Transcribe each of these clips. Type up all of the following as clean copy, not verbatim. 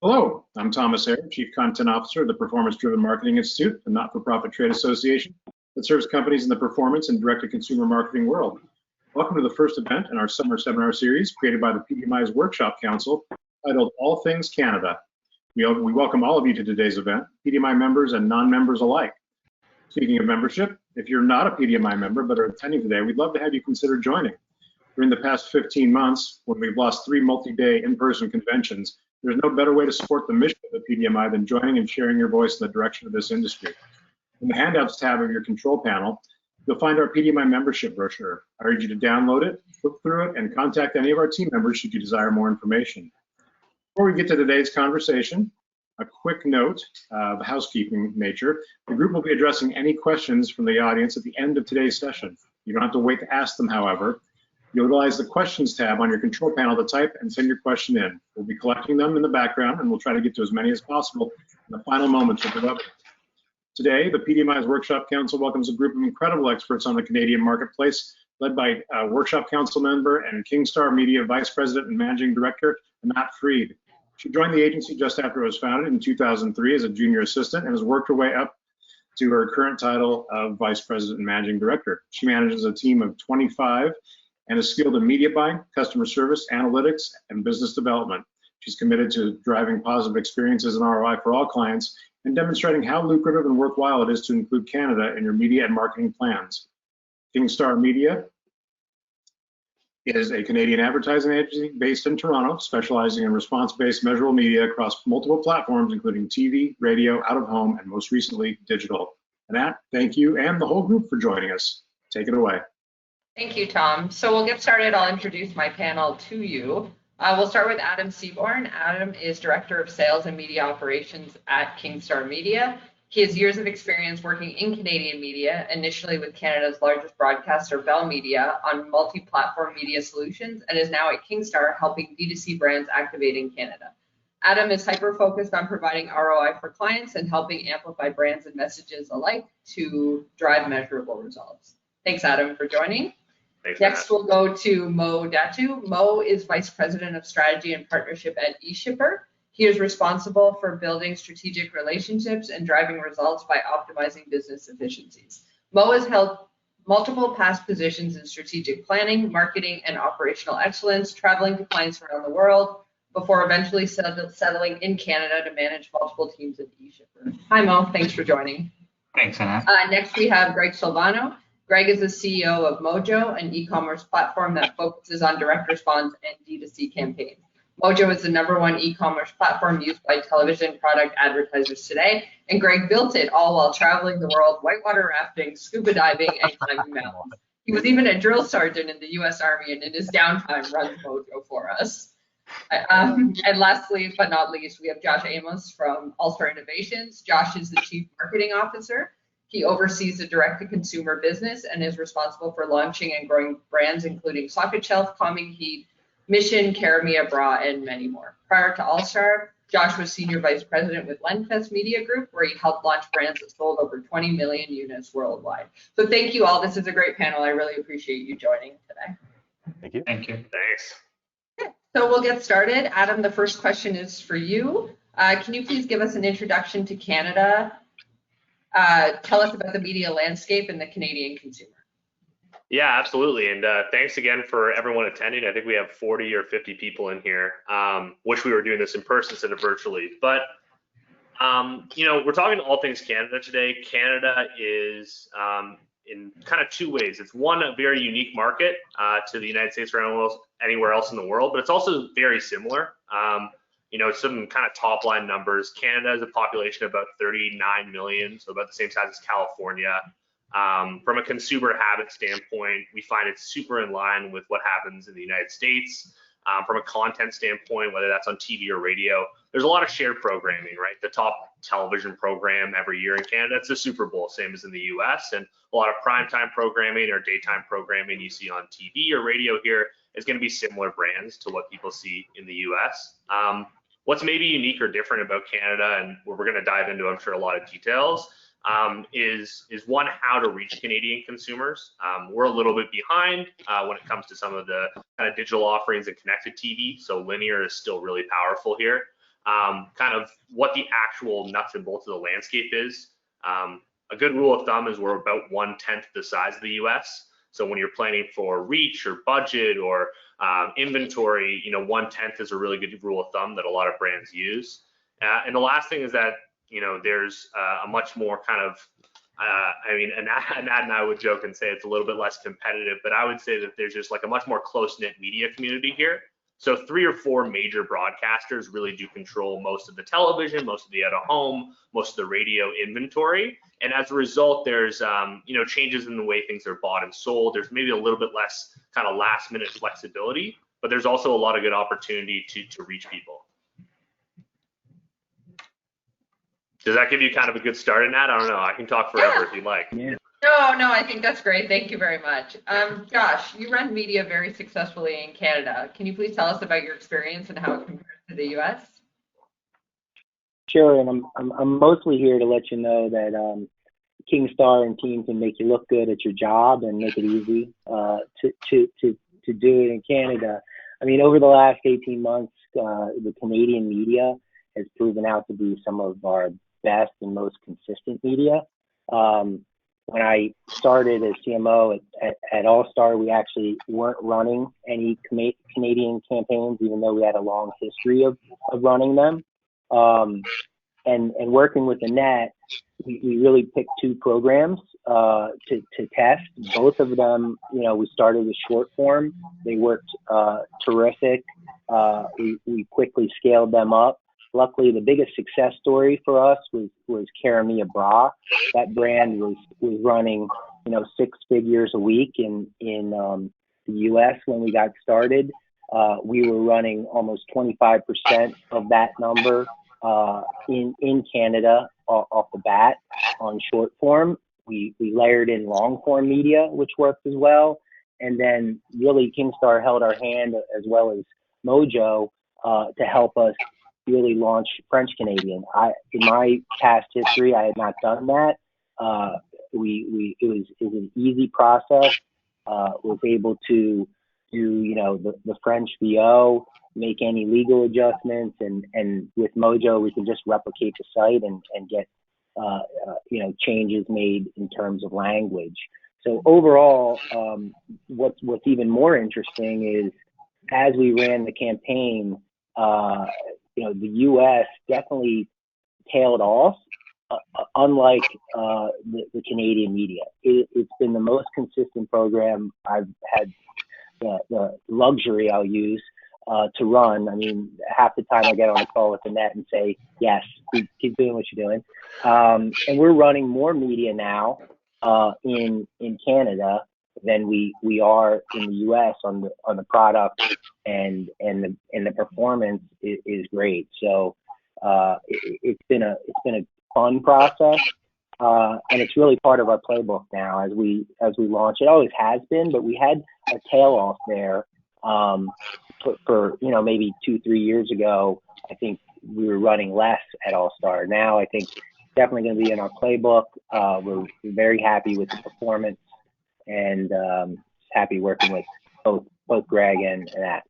Hello, I'm Thomas Hare, Chief Content Officer of the Performance Driven Marketing Institute, a not-for-profit trade association that serves companies in the performance and direct-to-consumer marketing world. Welcome to the first event in our summer seminar series created by the PDMI's Workshop Council, titled All Things Canada. We welcome all of you to today's event, PDMI members and non-members alike. Speaking of membership, if you're not a PDMI member but are attending today, we'd love to have you consider joining. During the past 15 months, when we've lost 3 multi-day in-person conventions, there's no better way to support the mission of the PDMI than joining and sharing your voice in the direction of this industry. In the handouts tab of your control panel, you'll find our PDMI membership brochure. I urge you to download it, look through it, and contact any of our team members should you desire more information. Before we get to today's conversation, a quick note of housekeeping nature. The group will be addressing any questions from the audience at the end of today's session. You don't have to wait to ask them, however. Utilize the questions tab on your control panel to type and send your question in. We'll be collecting them in the background and we'll try to get to as many as possible in the final moments of the webinar. Today, the PDMI's Workshop Council welcomes a group of incredible experts on the Canadian marketplace, led by Workshop Council member and Kingstar Media Vice President and Managing Director, Anat Freed. She joined the agency just after it was founded in 2003 as a junior assistant and has worked her way up to her current title of Vice President and Managing Director. She manages a team of 25 and is skilled in media buying, customer service, analytics, and business development. She's committed to driving positive experiences and ROI for all clients and demonstrating how lucrative and worthwhile it is to include Canada in your media and marketing plans. Kingstar Media is a Canadian advertising agency based in Toronto, specializing in response-based measurable media across multiple platforms, including TV, radio, out-of-home, and most recently, digital. Anat, thank you and the whole group for joining us. Take it away. Thank you, Tom. So we'll get started. I'll introduce my panel to you. We'll start with Adam Seaborn. Adam is Director of Sales and Media Operations at Kingstar Media. He has years of experience working in Canadian media, initially with Canada's largest broadcaster, Bell Media, on multi-platform media solutions, and is now at Kingstar helping D2C brands activate in Canada. Adam is hyper-focused on providing ROI for clients and helping amplify brands and messages alike to drive measurable results. Thanks, Adam, for joining. Thanks, Next, we'll go to Mo Datoo. Mo is Vice President of Strategy and Partnership at eShipper. He is responsible for building strategic relationships and driving results by optimizing business efficiencies. Mo has held multiple past positions in strategic planning, marketing, and operational excellence, traveling to clients around the world before eventually settling in Canada to manage multiple teams at eShipper. Hi, Mo. Thanks for joining. Thanks, Anna. Next, we have Greg Silvano. Greg is the CEO of Mojo, an e-commerce platform that focuses on direct response and D2C campaigns. Mojo is the #1 e-commerce platform used by television product advertisers today, and Greg built it all while traveling the world, whitewater rafting, scuba diving, and climbing mountains. He was even a drill sergeant in the U.S. Army, and in his downtime runs Mojo for us. And lastly, but not least, we have Josh Amoss from Allstar Innovations. Josh is the Chief Marketing Officer. He oversees the direct-to-consumer business and is responsible for launching and growing brands including Socket Shelf, Calming Heat, Mission, Caramia Bra, and many more. Prior to Allstar, Josh was Senior Vice President with Lenfest Media Group, where he helped launch brands that sold over 20 million units worldwide. So thank you all. This is a great panel. I really appreciate you joining today. Thank you. Thank you. Thanks. Okay, so we'll get started. Adam, the first question is for you. Can you please give us an introduction to Canada? Tell us about the media landscape and the Canadian consumer. Yeah, absolutely. And thanks again for everyone attending. I think we have 40 or 50 people in here. Wish we were doing this in person instead of virtually. But, we're talking all things Canada today. Canada is in kind of 2 ways. It's one, a very unique market to the United States or anywhere else in the world, but it's also very similar. Some kind of top line numbers. Canada has a population of about 39 million, so about the same size as California. From a consumer habit standpoint, we find it's super in line with what happens in the United States. From a content standpoint, whether that's on TV or radio, there's a lot of shared programming, right? The top television program every year in Canada, it's the Super Bowl, same as in the US, and a lot of primetime programming or daytime programming you see on TV or radio here is going to be similar brands to what people see in the US. What's maybe unique or different about Canada, and where we're going to dive into, I'm sure, a lot of details, is one, how to reach Canadian consumers. We're a little bit behind when it comes to some of the kind of digital offerings and connected TV, so linear is still really powerful here. kind of what the actual nuts and bolts of the landscape is. A good rule of thumb is we're about 1/10 the size of the US. So when you're planning for reach or budget or inventory, 1/10 is a really good rule of thumb that a lot of brands use. And the last thing is that, there's a much more kind of, Anat and I would joke and say it's a little bit less competitive, but I would say that there's just like a much more close-knit media community here. So 3 or 4 major broadcasters really do control most of the television, most of the out-of-home, most of the radio inventory. And as a result, there's changes in the way things are bought and sold. There's maybe a little bit less kind of last-minute flexibility, but there's also a lot of good opportunity to reach people. Does that give you kind of a good start in that? I don't know. I can talk forever if you'd like. No, I think that's great. Thank you very much. Josh, you run media very successfully in Canada. Can you please tell us about your experience and how it compares to the US? Sure, and I'm mostly here to let you know that Kingstar and team can make you look good at your job and make it easy to do it in Canada. I mean, over the last 18 months, the Canadian media has proven out to be some of our best and most consistent media. When I started as CMO at Allstar, we actually weren't running any Canadian campaigns, even though we had a long history of running them. And working with Anat, we really picked 2 programs to test. Both of them, we started with short form. They worked terrific. We quickly scaled them up. Luckily, the biggest success story for us was Kingstar Media. That brand was running, 6 figures a week in the US when we got started. We were running almost 25% of that number in Canada off the bat on short form. We layered in long form media, which worked as well. And then really Kingstar held our hand as well as Mojo to help us really launch French Canadian. In my past history, I had not done that. It was an easy process. Was able to do the French VO, make any legal adjustments, and with Mojo we can just replicate the site and get changes made in terms of language. So overall, what's even more interesting is as we ran the campaign, the U.S. definitely tailed off, unlike the Canadian media. It's been the most consistent program I've had the luxury, I'll use, to run. I mean, half the time I get on a call with Anat and say, yes, keep doing what you're doing. And we're running more media now in Canada than we are in the US on the product, and the performance is great. So it's been a fun process, and it's really part of our playbook now as we launch. It always has been, but we had a tail off there for maybe 2-3 years ago. I think we were running less at Allstar. Now I think it's definitely going to be in our playbook. We're very happy with the performance, and happy working with both Greg and Anat.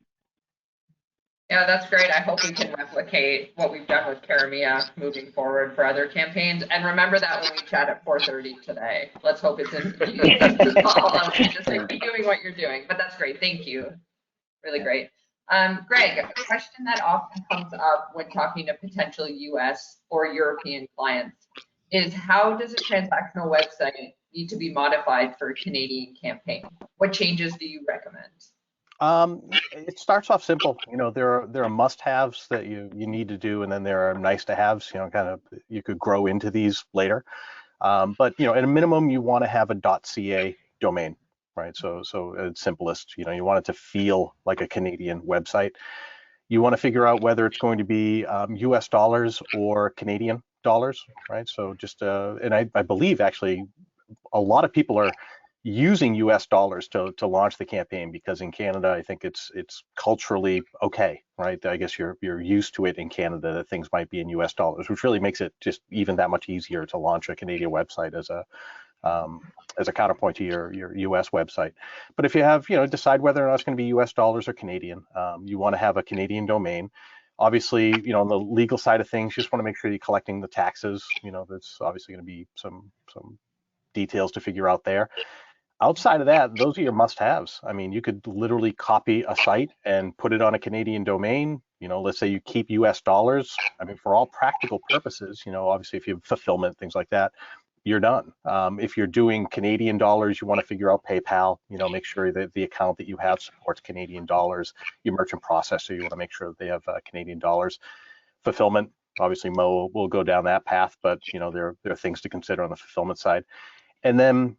Yeah, that's great. I hope we can replicate what we've done with Kingstar Media moving forward for other campaigns. And remember that when we chat at 4:30 today. Let's hope it's in just like, keep doing what you're doing. But that's great. Thank you. Really great. Greg, a question that often comes up when talking to potential US or European clients is, how does a transactional website need to be modified for a Canadian campaign? What changes do you recommend? It starts off simple. There are must-haves that you need to do, and then there are nice-to-haves. Kind of you could grow into these later. But at a minimum, you want to have a .ca domain, right? So at simplest, you want it to feel like a Canadian website. You want to figure out whether it's going to be US dollars or Canadian dollars, right? So just and I believe actually a lot of people are using US dollars to launch the campaign, because in Canada I think it's culturally okay, right? I guess you're used to it in Canada that things might be in US dollars, which really makes it just even that much easier to launch a Canadian website as a counterpoint to your US website. But if you have, decide whether or not it's going to be US dollars or Canadian, you want to have a Canadian domain. Obviously, on the legal side of things, you just want to make sure you're collecting the taxes. There's obviously going to be some details to figure out there. Outside of that, those are your must-haves. I mean, you could literally copy a site and put it on a Canadian domain. Let's say you keep US dollars. I mean, for all practical purposes, obviously if you have fulfillment, things like that, you're done. If you're doing Canadian dollars, you want to figure out PayPal, make sure that the account that you have supports Canadian dollars. Your merchant processor, you want to make sure that they have Canadian dollars. Fulfillment, obviously Mo will go down that path, but there are things to consider on the fulfillment side. And then,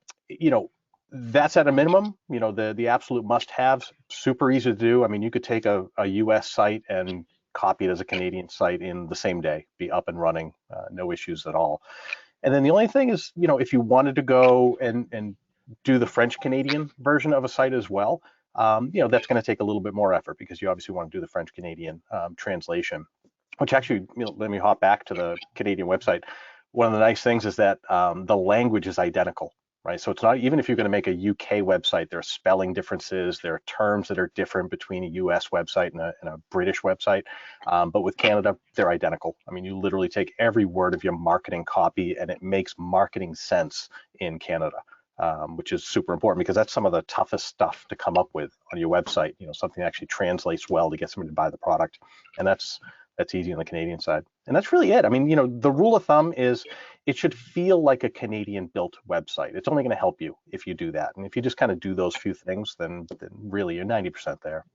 that's at a minimum, the absolute must-haves, super easy to do. I mean, you could take a US site and copy it as a Canadian site in the same day, be up and running, no issues at all. And then the only thing is, if you wanted to go and do the French-Canadian version of a site as well, that's going to take a little bit more effort because you obviously want to do the French-Canadian translation, which actually, let me hop back to the Canadian website. One of the nice things is that the language is identical, right? So it's not, even if you're going to make a UK website, there are spelling differences, there are terms that are different between a US website and a British website. But with Canada, they're identical. I mean, you literally take every word of your marketing copy and it makes marketing sense in Canada, which is super important because that's some of the toughest stuff to come up with on your website, something that actually translates well to get somebody to buy the product. And that's easy on the Canadian side. And that's really it. I mean, the rule of thumb is it should feel like a Canadian built website. It's only going to help you if you do that. And if you just kind of do those few things, then really you're 90% there.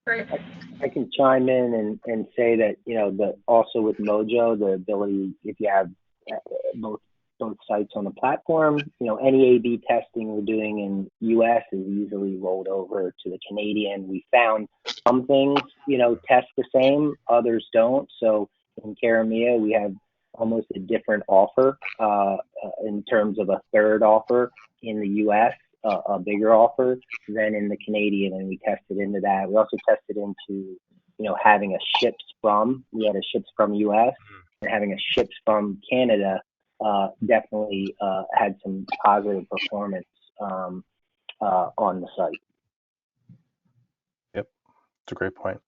Great. I can chime in and say that, also with Mojo, the ability, if you have both sites on the platform, any A/B testing we're doing in US is easily rolled over to the Canadian. We found some things, test the same, others don't. So in Caramia, we have almost a different offer in terms of a third offer in the US, a bigger offer than in the Canadian, and we tested into that. We also tested into, having a ships from. We had a ships from US and having a ships from Canada. Definitely had some positive performance on the site. Yep, it's a great point.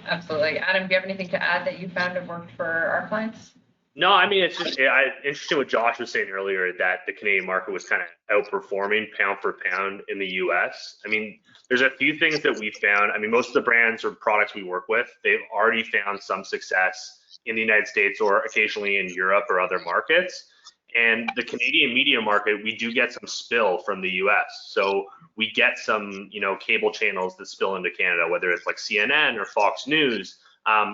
Absolutely. Adam, do you have anything to add that you found have worked for our clients? No, I mean, it's just interesting what Josh was saying earlier, that the Canadian market was kind of outperforming pound for pound in the US. I mean, there's a few things that we found. I mean, most of the brands or products we work with, they've already found some success in the United States or occasionally in Europe or other markets. And the Canadian media market, we do get some spill from the US. So we get some, cable channels that spill into Canada, whether it's like CNN or Fox News.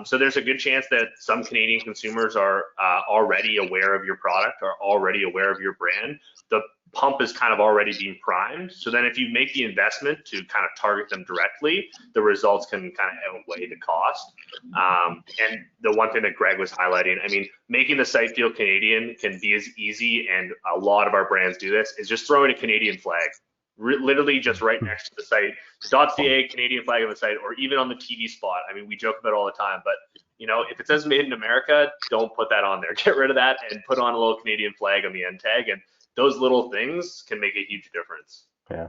So there's a good chance that some Canadian consumers are already aware of your product, are already aware of your brand. The pump is kind of already being primed. So then if you make the investment to kind of target them directly, the results can kind of outweigh the cost. And the one thing that Greg was highlighting, I mean, making the site feel Canadian can be as easy, and a lot of our brands do this, is just throwing a Canadian flag. Literally just right next to the site, .ca, Canadian flag on the site, or even on the TV spot. I mean, we joke about it all the time, but if it says made in America, don't put that on there. Get rid of that and put on a little Canadian flag on the end tag, and those little things can make a huge difference. Yeah.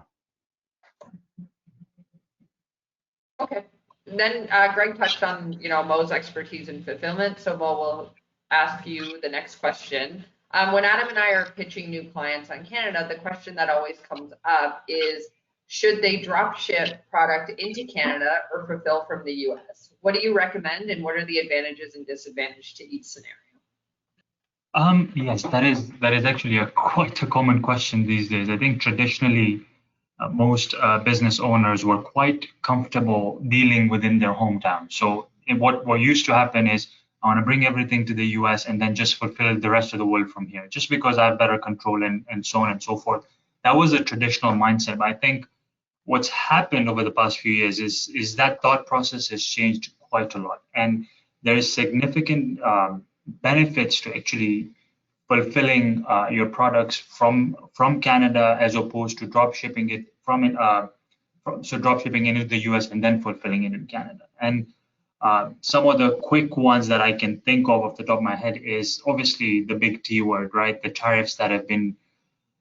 Okay. And then Greg touched on, Mo's expertise in fulfillment. So Mo will ask you the next question. When Adam and I are pitching new clients on Canada, the question that always comes up is, should they drop ship product into Canada or fulfill from the US? What do you recommend, and what are the advantages and disadvantages to each scenario? Yes, that is actually quite a common question these days. I think traditionally, most business owners were quite comfortable dealing within their hometown. So what used to happen is, I want to bring everything to the US and then just fulfill the rest of the world from here, just because I have better control and so on and so forth. That was a traditional mindset. But I think what's happened over the past few years is that thought process has changed quite a lot. And there is significant benefits to actually fulfilling your products from Canada, as opposed to drop shipping it drop shipping into the US and then fulfilling it in Canada. And some of the quick ones that I can think of off the top of my head is obviously the big T word, right? The tariffs that have been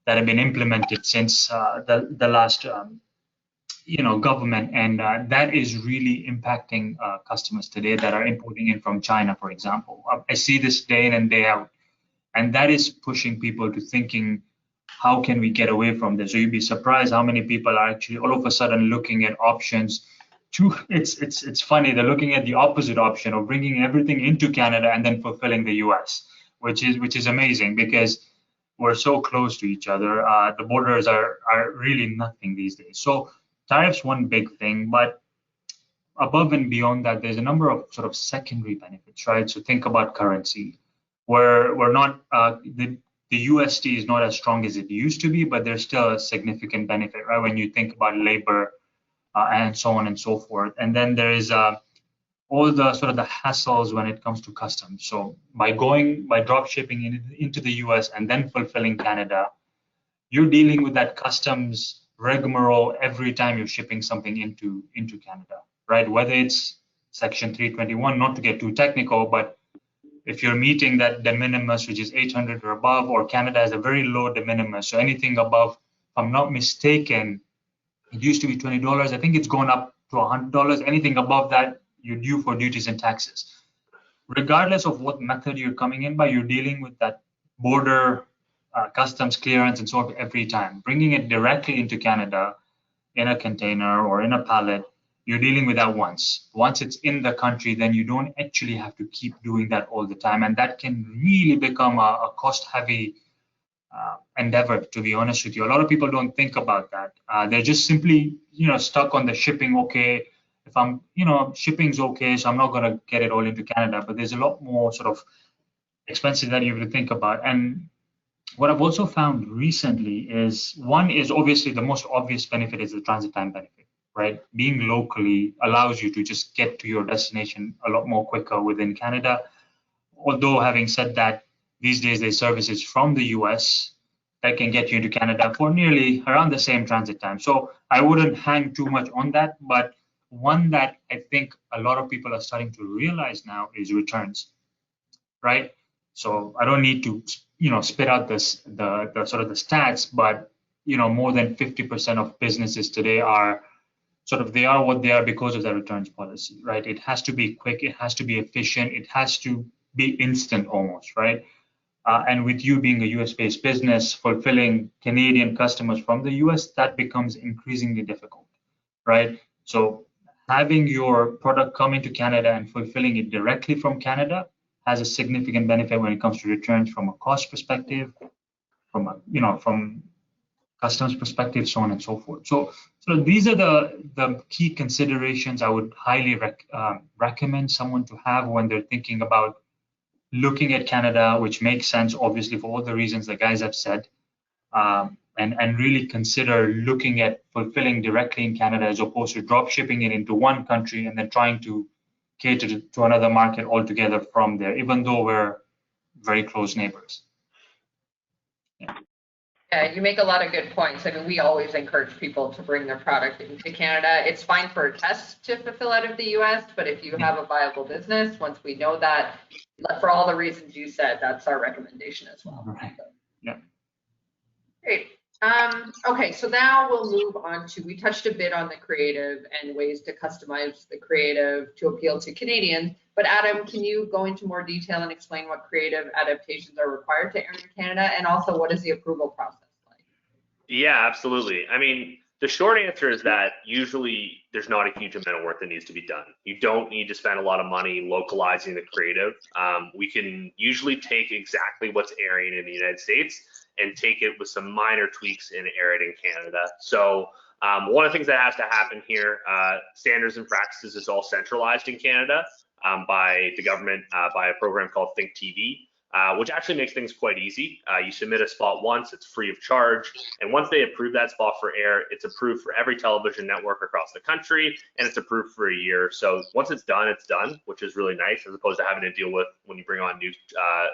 implemented since the last government, and that is really impacting customers today that are importing in from China, for example. I see this day in and day out, and that is pushing people to thinking, how can we get away from this? So you'd be surprised how many people are actually all of a sudden looking at options. It's funny, they're looking at the opposite option of bringing everything into Canada and then fulfilling the US, which is amazing because we're so close to each other. The borders are really nothing these days. So tariffs one big thing, but above and beyond that, there's a number of sort of secondary benefits, right? So think about currency. We're not the USD is not as strong as it used to be, but there's still a significant benefit, right? When you think about labor and so on and so forth. And then there is all the sort of the hassles when it comes to customs. So by drop shipping into the US and then fulfilling Canada, you're dealing with that customs rigmarole every time you're shipping something into Canada, right? Whether it's Section 321, not to get too technical, but if you're meeting that de minimis, which is 800 or above, or Canada has a very low de minimis, so anything above, if I'm not mistaken, it used to be $20. I think it's gone up to $100. Anything above that, you're due for duties and taxes. Regardless of what method you're coming in by, you're dealing with that border customs clearance and so on every time. Bringing it directly into Canada in a container or in a pallet, you're dealing with that once. Once it's in the country, then you don't actually have to keep doing that all the time. And that can really become a cost-heavy endeavor, to be honest with you. A lot of people don't think about that. They're just simply, stuck on the shipping. Okay, if I'm, shipping's okay, so I'm not going to get it all into Canada. But there's a lot more sort of expenses that you have to think about. And what I've also found recently is, one is obviously the most obvious benefit is the transit time benefit. Right? Being locally allows you to just get to your destination a lot more quicker within Canada. Although having said that, these days there's services from the US that can get you into Canada for nearly around the same transit time. So I wouldn't hang too much on that, but one that I think a lot of people are starting to realize now is returns, right? So I don't need to, spit out the sort of the stats, but more than 50% of businesses today are they are what they are because of their returns policy, right? It has to be quick, it has to be efficient, it has to be instant almost, right? And with you being a US-based business, fulfilling Canadian customers from the US, that becomes increasingly difficult, right? So having your product come into Canada and fulfilling it directly from Canada has a significant benefit when it comes to returns from a cost perspective, from customs perspective, so on and so forth. So these are the key considerations I would highly recommend someone to have when they're thinking about looking at Canada, which makes sense, obviously, for all the reasons the guys have said, and really consider looking at fulfilling directly in Canada as opposed to drop shipping it into one country and then trying to cater to another market altogether from there, even though we're very close neighbors. Yeah, you make a lot of good points. I mean, we always encourage people to bring their product into Canada. It's fine for a test to fulfill out of the US, but if you have a viable business, once we know that, for all the reasons you said, that's our recommendation as well. Right. Yeah. Great. Okay, so now we'll move on to, we touched a bit on the creative and ways to customize the creative to appeal to Canadians, but Adam, can you go into more detail and explain what creative adaptations are required to air in Canada, and also what is the approval process like? Yeah, absolutely. I mean, the short answer is that usually there's not a huge amount of work that needs to be done. You don't need to spend a lot of money localizing the creative. We can usually take exactly what's airing in the United States and take it with some minor tweaks and air it in Canada. So one of the things that has to happen here, standards and practices is all centralized in Canada by the government, by a program called Think TV, which actually makes things quite easy. You submit a spot once, it's free of charge. And once they approve that spot for air, it's approved for every television network across the country, and it's approved for a year. So once it's done, which is really nice, as opposed to having to deal with, when you bring on new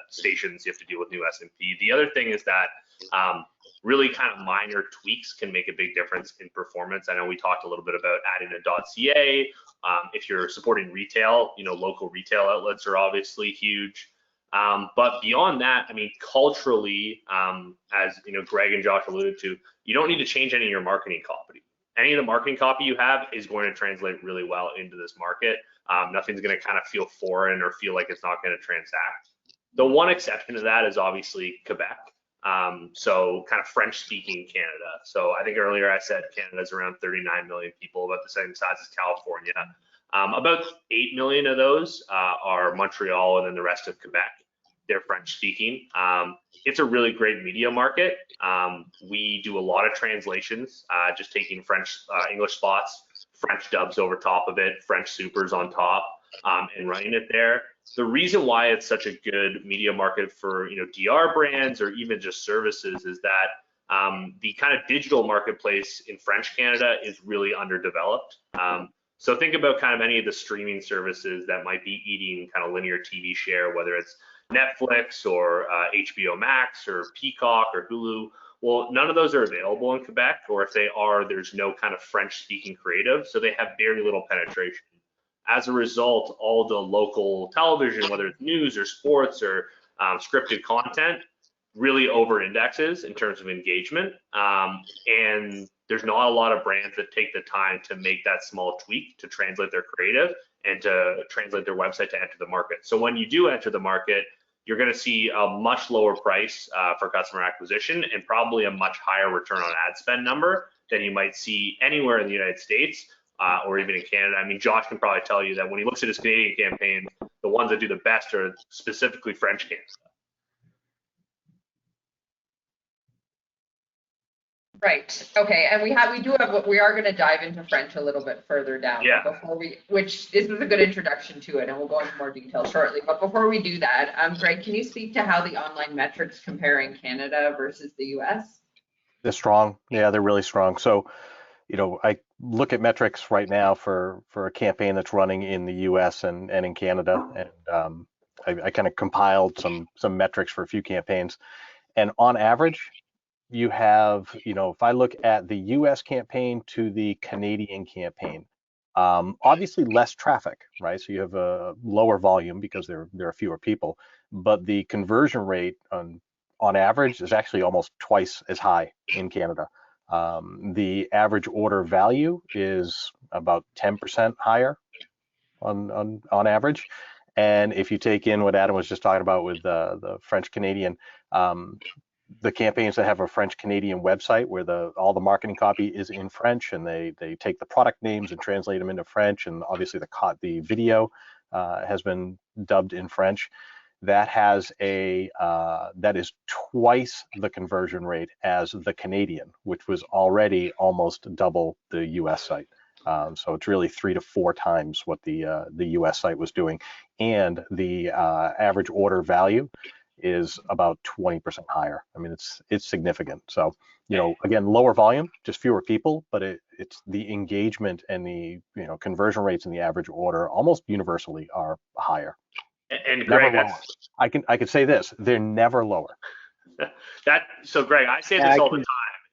stations, you have to deal with new S&P. The other thing is that really kind of minor tweaks can make a big difference in performance. I know we talked a little bit about adding a .ca. If you're supporting retail, local retail outlets are obviously huge. But beyond that, I mean, culturally, as Greg and Josh alluded to, you don't need to change any of your marketing copy. any of the marketing copy you have is going to translate really well into this market. Nothing's going to kind of feel foreign or feel like it's not going to transact. The one exception to that is obviously Quebec. So kind of French-speaking Canada. So I think earlier I said Canada's around 39 million people, about the same size as California. About 8 million of those are Montreal, and then the rest of Quebec. They're French-speaking. It's a really great media market. We do a lot of translations, just taking French, English spots, French dubs over top of it, French supers on top, and running it there. The reason why it's such a good media market for DR brands or even just services is that the kind of digital marketplace in French Canada is really underdeveloped. So think about kind of any of the streaming services that might be eating kind of linear TV share, whether it's Netflix or HBO Max or Peacock or Hulu. Well, none of those are available in Quebec, or if they are, there's no kind of French-speaking creative, so they have very little penetration. As a result, all the local television, whether it's news or sports or scripted content, really over-indexes in terms of engagement. And there's not a lot of brands that take the time to make that small tweak to translate their creative and to translate their website to enter the market. So when you do enter the market, you're going to see a much lower price for customer acquisition and probably a much higher return on ad spend number than you might see anywhere in the United States or even in Canada. I mean, Josh can probably tell you that when he looks at his Canadian campaigns, the ones that do the best are specifically French Canada. Right. Okay. And we are going to dive into French a little bit further down. Yeah. Which this was a good introduction to it, and we'll go into more detail shortly. But before we do that, Greg, can you speak to how the online metrics compare in Canada versus the US? They're strong. Yeah, they're really strong. So, I look at metrics right now for a campaign that's running in the US and in Canada, and I kind of compiled some metrics for a few campaigns, and on average, you have, if I look at the US campaign to the Canadian campaign, obviously less traffic, right? So you have a lower volume because there are fewer people, but the conversion rate on average is actually almost twice as high in Canada. The average order value is about 10% higher on average. And if you take in what Adam was just talking about with the French Canadian, the campaigns that have a French Canadian website where all the marketing copy is in French, and they take the product names and translate them into French, and obviously the video has been dubbed in French. That is twice the conversion rate as the Canadian, which was already almost double the US site. So it's really 3 to 4 times what the US site was doing, and the average order value is about 20% higher. I mean, it's significant. So, again, lower volume, just fewer people, but it's the engagement and the conversion rates in the average order almost universally are higher. And never Greg, lower. I can say this: they're never lower. So Greg, I say this all the time,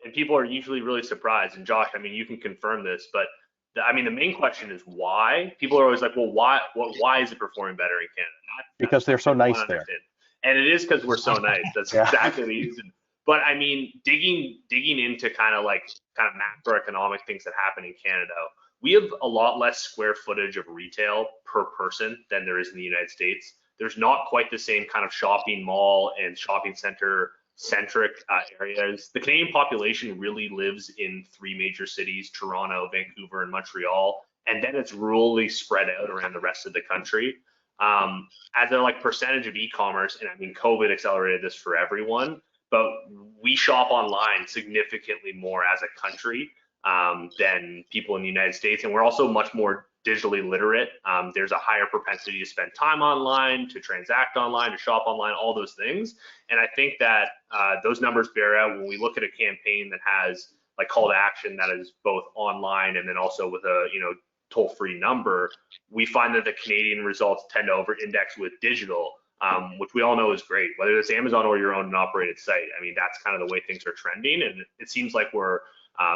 and people are usually really surprised. And Josh, I mean, you can confirm this, but the main question is why. People are always like, well, why is it performing better in Canada? Because they're so nice there. And it is because we're so nice. That's exactly the reason. But I mean, digging into kind of macroeconomic things that happen in Canada, we have a lot less square footage of retail per person than there is in the United States. There's not quite the same kind of shopping mall and shopping center centric areas. The Canadian population really lives in 3 major cities: Toronto, Vancouver, and Montreal, and then it's rurally spread out around the rest of the country. As a percentage of e-commerce, and I mean, COVID accelerated this for everyone, but we shop online significantly more as a country than people in the United States, and we're also much more digitally literate. There's a higher propensity to spend time online, to transact online, to shop online, all those things. And I think that those numbers bear out when we look at a campaign that has call to action that is both online and then also with a toll-free number. We find that the Canadian results tend to over-index with digital, which we all know is great, whether it's Amazon or your own and operated site. I mean, that's kind of the way things are trending, and it seems like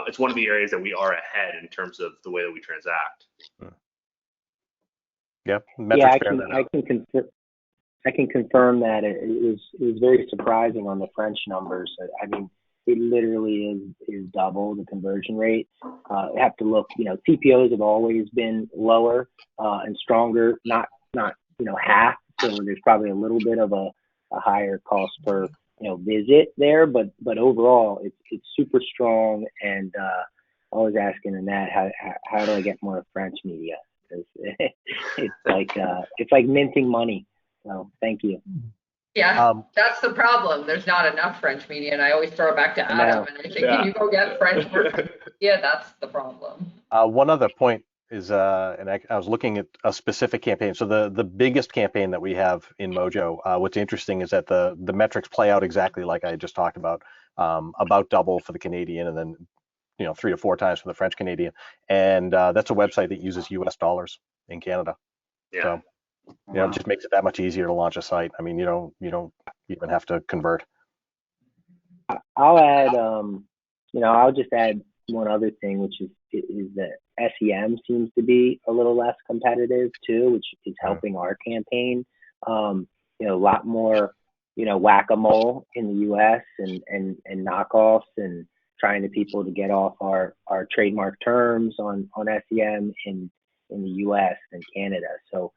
it's one of the areas that we are ahead in terms of the way that we transact. Yeah, I can confirm that it was very surprising on the French numbers. I mean, it literally is double the conversion rate. have to look, CPOs have always been lower and stronger, not half. So there's probably a little bit of a higher cost per visit there, but overall it's super strong. And I was asking Anat, how do I get more French media? It's like minting money. So thank you. Yeah, that's the problem. There's not enough French media, and I always throw it back to Adam, and I think, can you go get French work? Yeah, that's the problem. One other point is, and I was looking at a specific campaign. So the biggest campaign that we have in Mojo, what's interesting is that the metrics play out exactly like I just talked about double for the Canadian, and then 3 to 4 times for the French Canadian. And that's a website that uses US dollars in Canada. Yeah. So, it just makes it that much easier to launch a site. I mean, you don't even have to convert. I'll add, I'll just add one other thing, which is that SEM seems to be a little less competitive too, which is helping our campaign. A lot more, whack-a-mole in the US and knockoffs and trying to people to get off our trademark terms on SEM in the US and Canada. So,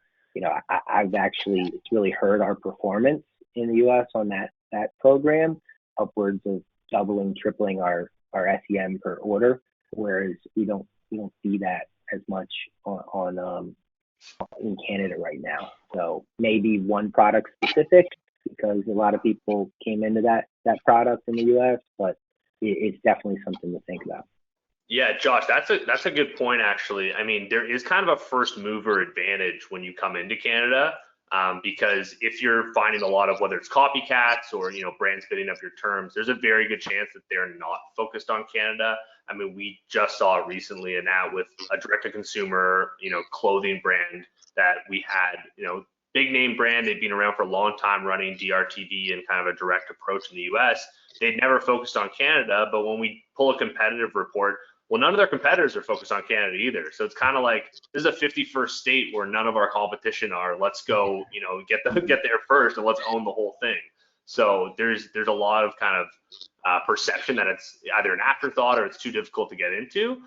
I've actually, it's really hurt our performance in the US on that program, upwards of doubling, tripling our SEM per order, whereas we don't see that as much on in Canada right now. So maybe one product specific, because a lot of people came into that product in the US, but it's definitely something to think about. Yeah, Josh, that's a good point, actually. I mean, there is kind of a first mover advantage when you come into Canada, because if you're finding a lot of, whether it's copycats or, brands bidding up your terms, there's a very good chance that they're not focused on Canada. I mean, we just saw it recently, and now with a direct-to-consumer, clothing brand that we had, big name brand, they've been around for a long time running DRTV and kind of a direct approach in the US. They'd never focused on Canada, but when we pull a competitive report, well, none of their competitors are focused on Canada either. So it's kind of like, this is a 51st state where none of our competition are. Let's go, get there first and let's own the whole thing. So there's a lot of kind of perception that it's either an afterthought or it's too difficult to get into,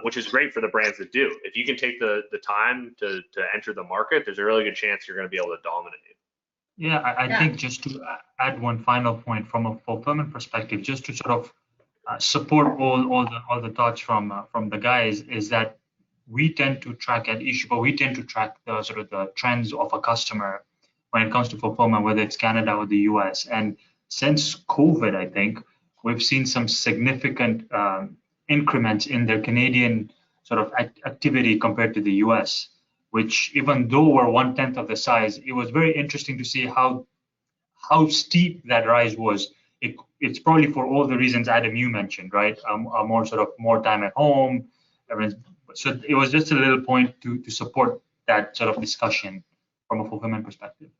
which is great for the brands that do. If you can take the time to enter the market, there's a really good chance you're going to be able to dominate. Yeah, I think just to add one final point from a fulfillment perspective, just to sort of support all the thoughts from the guys, is that we tend to track at eShipper, we tend to track the sort of the trends of a customer when it comes to fulfillment, whether it's Canada or the US. And since COVID, I think we've seen some significant increments in their Canadian sort of activity compared to the US, which, even though we're 1/10 of the size, it was very interesting to see how steep that rise was. It's probably for all the reasons, Adam, you mentioned, right? More time at home. So it was just a little point to support that sort of discussion from a fulfillment perspective.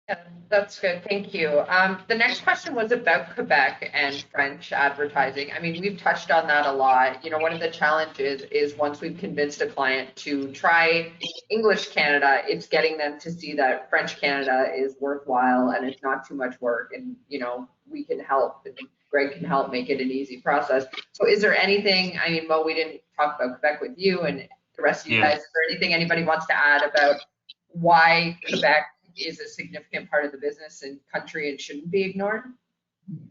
Yeah, that's good. Thank you. The next question was about Quebec and French advertising. I mean, we've touched on that a lot. One of the challenges is once we've convinced a client to try English Canada, it's getting them to see that French Canada is worthwhile and it's not too much work. And, we can help. Greg can help make it an easy process. So is there anything, I mean, Mo, we didn't talk about Quebec with you and the rest of you guys. Is there anything anybody wants to add about why Quebec is a significant part of the business and country and shouldn't be ignored?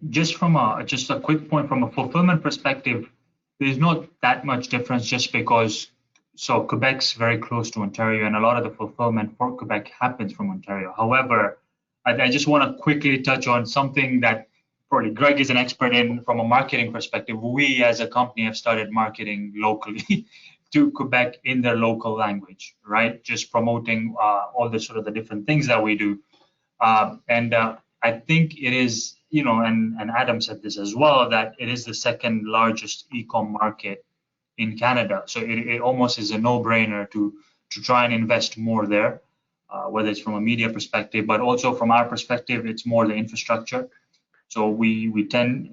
Just a quick point from a fulfillment perspective, there's not that much difference, just because Quebec's very close to Ontario and a lot of the fulfillment for Quebec happens from Ontario. However, I just want to quickly touch on something that probably Greg is an expert in from a marketing perspective. We as a company have started marketing locally to Quebec in their local language, right? Just promoting all the sort of the different things that we do. And I think it is, and Adam said this as well, that it is the second largest e-com market in Canada. So it almost is a no-brainer to try and invest more there, whether it's from a media perspective, but also from our perspective, it's more the infrastructure. So we tend,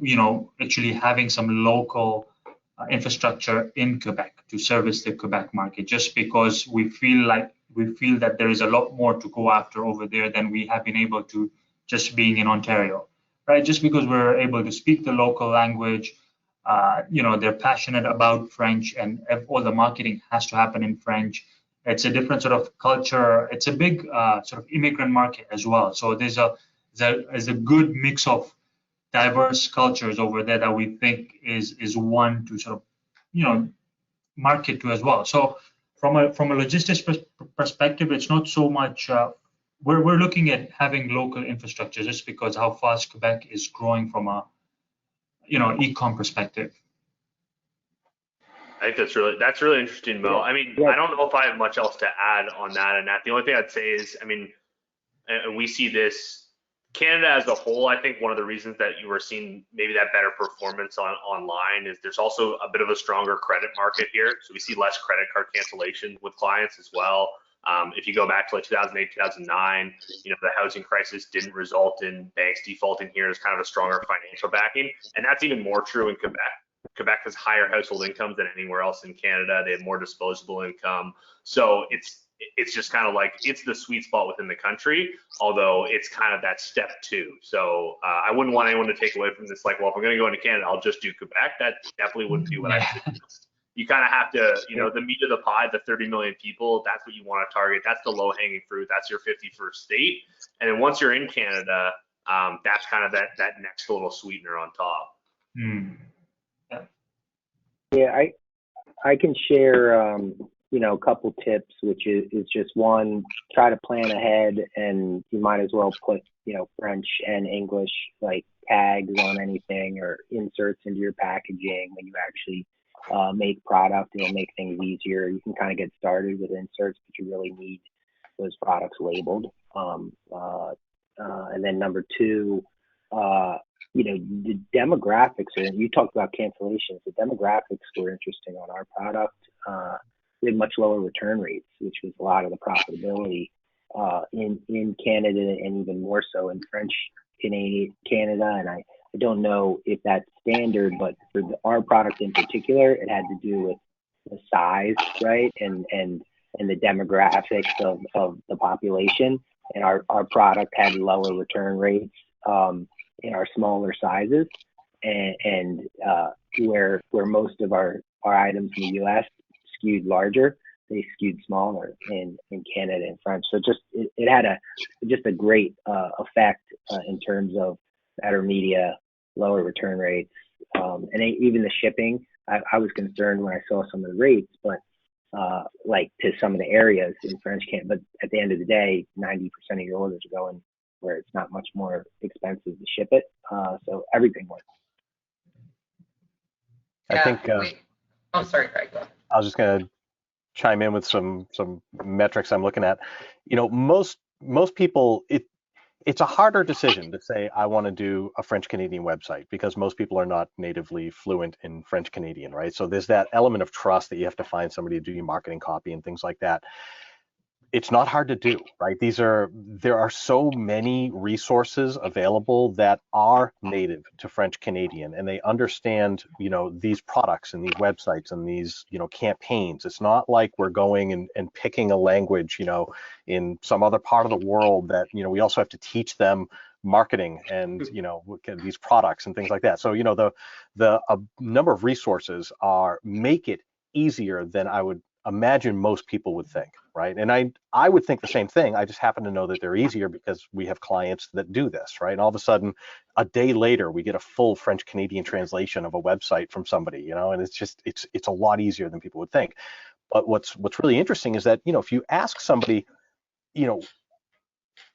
actually having some local infrastructure in Quebec to service the Quebec market, just because we feel that there is a lot more to go after over there than we have been able to just being in Ontario, right? Just because we're able to speak the local language, they're passionate about French, and all the marketing has to happen in French. It's a different sort of culture. It's a big sort of immigrant market as well. So there's a good mix of diverse cultures over there that we think is one to sort of market to as well. So from a logistics perspective, it's not so much. We're looking at having local infrastructure just because how fast Quebec is growing from a e-com perspective. I think that's really interesting, Mo. I mean, I don't know if I have much else to add on that. And the only thing I'd say is, I mean, and we see this Canada as a whole. I think one of the reasons that you were seeing maybe that better performance online is there's also a bit of a stronger credit market here. So we see less credit card cancellation with clients as well. If you go back to like 2008, 2009, the housing crisis didn't result in banks defaulting here. There's kind of a stronger financial backing. And that's even more true in Quebec. Quebec has higher household incomes than anywhere else in Canada. They have more disposable income. So it's just kind of like, it's the sweet spot within the country, although it's kind of that step two. So I wouldn't want anyone to take away from this, like, well, if I'm going to go into Canada, I'll just do Quebec. That definitely wouldn't be what I do. You kind of have to, the meat of the pie, the 30 million people, that's what you want to target. That's the low hanging fruit. That's your 51st state. And then once you're in Canada, that's kind of that next little sweetener on top. Yeah, I can share, a couple tips, which is just one, try to plan ahead, and you might as well put, French and English like tags on anything or inserts into your packaging when you actually make product. It'll make things easier. You can kind of get started with inserts, but you really need those products labeled. And then number two, the demographics are, you talked about cancellations, the demographics were interesting on our product. We had much lower return rates, which was a lot of the profitability in Canada, and even more so in French Canada. And I don't know if that's standard, but for our product in particular, it had to do with the size, right? And the demographics of the population. And our product had lower return rates in our smaller sizes, and where most of our items in the US skewed larger, they skewed smaller in Canada and France. So it had a great effect in terms of better media, lower return rates, and even the shipping. I was concerned when I saw some of the rates, but like to some of the areas in French Canada, but at the end of the day, 90% of your orders are going where it's not much more expensive to ship it. So everything works. Yeah, I think. Oh, sorry, Greg. Go ahead. I was just going to chime in with some metrics I'm looking at. Most people, it's a harder decision to say I want to do a French Canadian website, because most people are not natively fluent in French Canadian, right? So there's that element of trust that you have to find somebody to do your marketing copy and things like that. It's not hard to do, right? There are so many resources available that are native to French Canadian, and they understand, these products and these websites and these, campaigns. It's not like we're going and picking a language, in some other part of the world that, we also have to teach them marketing and, these products and things like that. So, the number of resources make it easier than I would imagine most people would think, right? And I would think the same thing. I just happen to know that they're easier because we have clients that do this, right? And all of a sudden, a day later, we get a full French Canadian translation of a website from somebody, and it's a lot easier than people would think. But what's really interesting is that, if you ask somebody,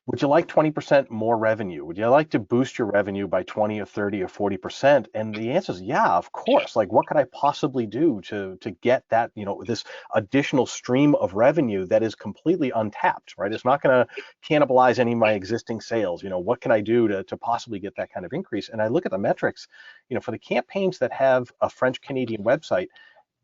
would you like 20% more revenue? Would you like to boost your revenue by 20 or 30 or 40%? And the answer is, yeah, of course. Like, what could I possibly do to get that, this additional stream of revenue that is completely untapped, right? It's not going to cannibalize any of my existing sales. What can I do to possibly get that kind of increase? And I look at the metrics, for the campaigns that have a French Canadian website,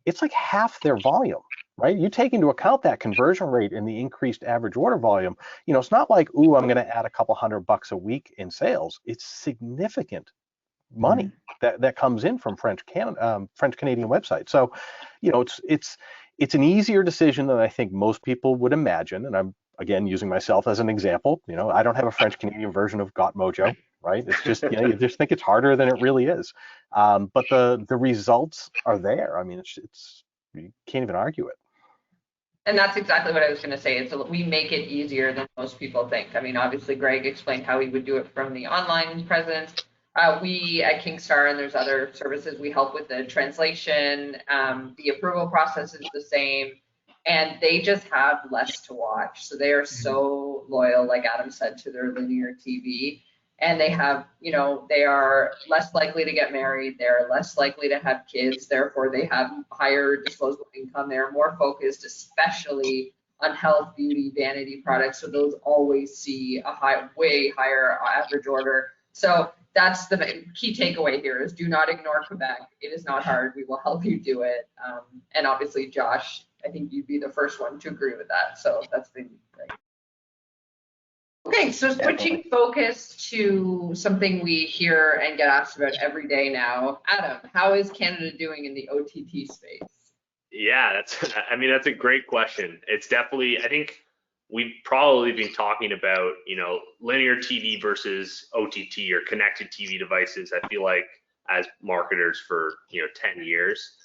it's like half their volume, right? You take into account that conversion rate and the increased average order volume. It's not like, ooh, I'm going to add a couple $100 a week in sales. It's significant money that comes in from French Canadian websites. So, it's an easier decision than I think most people would imagine. And I'm, again, using myself as an example. I don't have a French Canadian version of Got Mojo. right? It's just, you just think it's harder than it really is. But the results are there. I mean, it's you can't even argue it. And that's exactly what I was going to say. We make it easier than most people think. I mean, obviously, Greg explained how he would do it from the online presence. We at Kingstar, and there's other services, we help with the translation. The approval process is the same, and they just have less to watch. So they are so loyal, like Adam said, to their linear TV. And they have, they are less likely to get married. They're less likely to have kids. Therefore, they have higher disposable income. They're more focused, especially on health, beauty, vanity products. So those always see a way higher average order. So that's the key takeaway here is do not ignore Quebec. It is not hard. We will help you do it. And obviously, Josh, I think you'd be the first one to agree with that. So that's been great. Okay, so switching focus to something we hear and get asked about every day now. Adam, how is Canada doing in the OTT space? Yeah, that's a great question. It's definitely, I think we've probably been talking about, linear TV versus OTT or connected TV devices, I feel like, as marketers for, 10 years.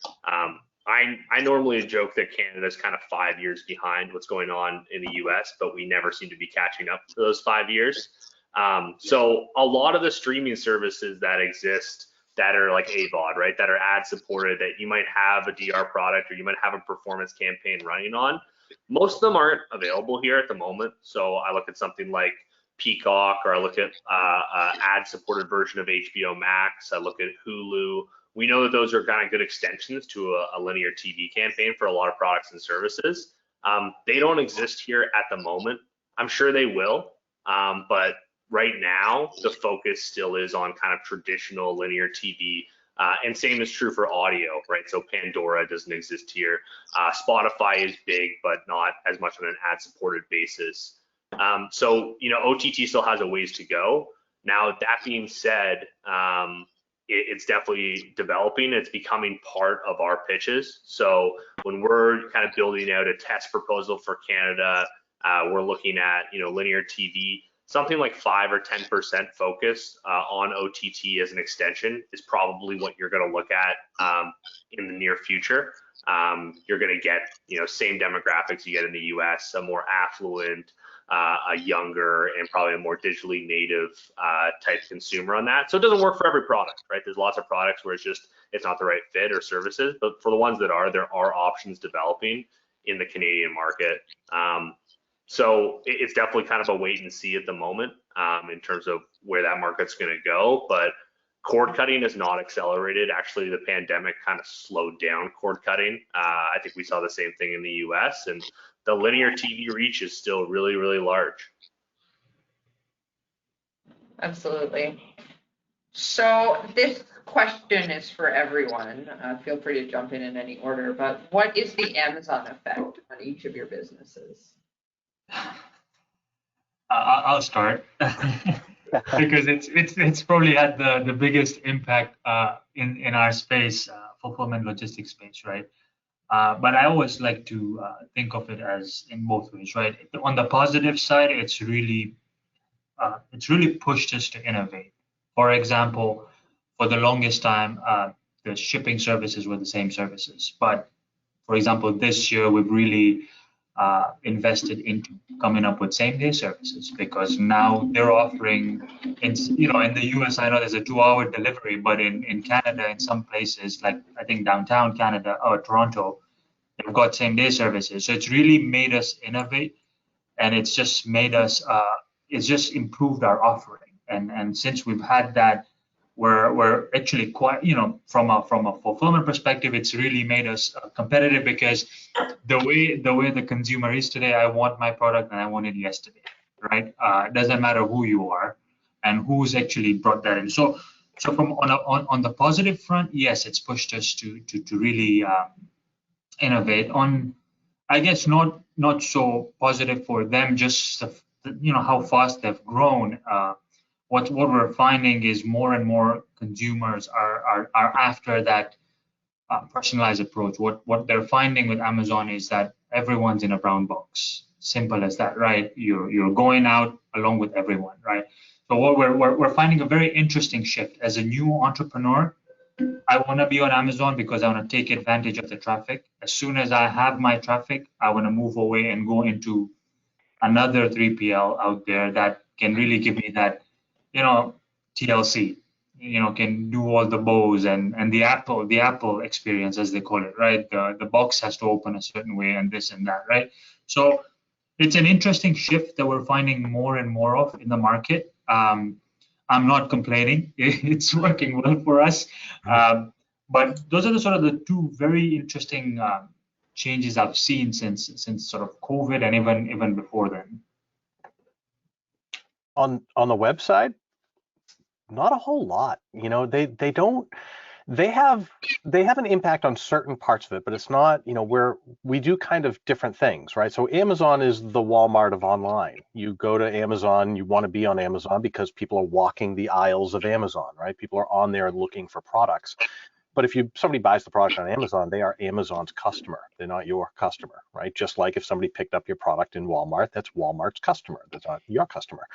I normally joke that Canada's kind of 5 years behind what's going on in the US, but we never seem to be catching up to those 5 years. So a lot of the streaming services that exist that are like AVOD, right, that are ad supported, that you might have a DR product or you might have a performance campaign running on, most of them aren't available here at the moment. So I look at something like Peacock, or I look at ad supported version of HBO Max, I look at Hulu. We know that those are kind of good extensions to a linear TV campaign for a lot of products and services. They don't exist here at the moment. I'm sure they will, but right now the focus still is on kind of traditional linear TV, and same is true for audio, right? So Pandora doesn't exist here. Spotify is big, but not as much on an ad-supported basis. So OTT still has a ways to go. Now that being said, it's definitely developing. It's becoming part of our pitches. So when we're kind of building out a test proposal for Canada, we're looking at linear TV. Something like 5 or 10% focus on OTT as an extension is probably what you're going to look at in the near future. You're going to get same demographics you get in the US, a more affluent, a younger, and probably a more digitally native type consumer on that. So it doesn't work for every product, right? There's lots of products where it's not the right fit or services, but for the ones that are, there are options developing in the Canadian market. So it's definitely kind of a wait and see at the moment in terms of where that market's going to go. But cord cutting has not accelerated. Actually, the pandemic kind of slowed down cord cutting. I think we saw the same thing in the US, and the linear TV reach is still really, really large. Absolutely. So this question is for everyone. Feel free to jump in any order, but what is the Amazon effect on each of your businesses? I'll start because it's probably had the biggest impact in our space, fulfillment logistics space, right? But I always like to think of it as in both ways, right? On the positive side, it's really pushed us to innovate. For example, for the longest time, the shipping services were the same services, but for example, this year we've really invested into coming up with same-day services, because now they're offering, in the US, I know there's a 2-hour delivery, but in Canada, in some places, like I think downtown Canada or Toronto, they've got same-day services. So it's really made us innovate, and it's just made us, it's just improved our offering. And since we've had that, we're actually quite, from a fulfillment perspective, it's really made us competitive, because the way the consumer is today, I want my product and I want it yesterday, right? It doesn't matter who you are and who's actually brought that in. So from on the positive front, yes, it's pushed us to really innovate. On, I guess, not so positive for them, just how fast they've grown. What we're finding is more and more consumers are after that personalized approach. What they're finding with Amazon is that everyone's in a brown box. Simple as that, right? You're going out along with everyone, right? So what we're finding a very interesting shift. As a new entrepreneur, I want to be on Amazon because I want to take advantage of the traffic. As soon as I have my traffic, I want to move away and go into another 3PL out there that can really give me that, TLC, can do all the bows and the Apple experience, as they call it, right? The box has to open a certain way and this and that, right? So it's an interesting shift that we're finding more and more of in the market. I'm not complaining. It's working well for us. But those are the sort of the two very interesting changes I've seen since sort of COVID and even before then. On the website, not a whole lot. They have an impact on certain parts of it, but it's not, where we do kind of different things, right? So Amazon is the Walmart of online. You go to Amazon, you want to be on Amazon because people are walking the aisles of Amazon, right? People are on there looking for products. But if somebody buys the product on Amazon, they are Amazon's customer. They're not your customer, right? Just like if somebody picked up your product in Walmart, that's Walmart's customer. That's not your customer.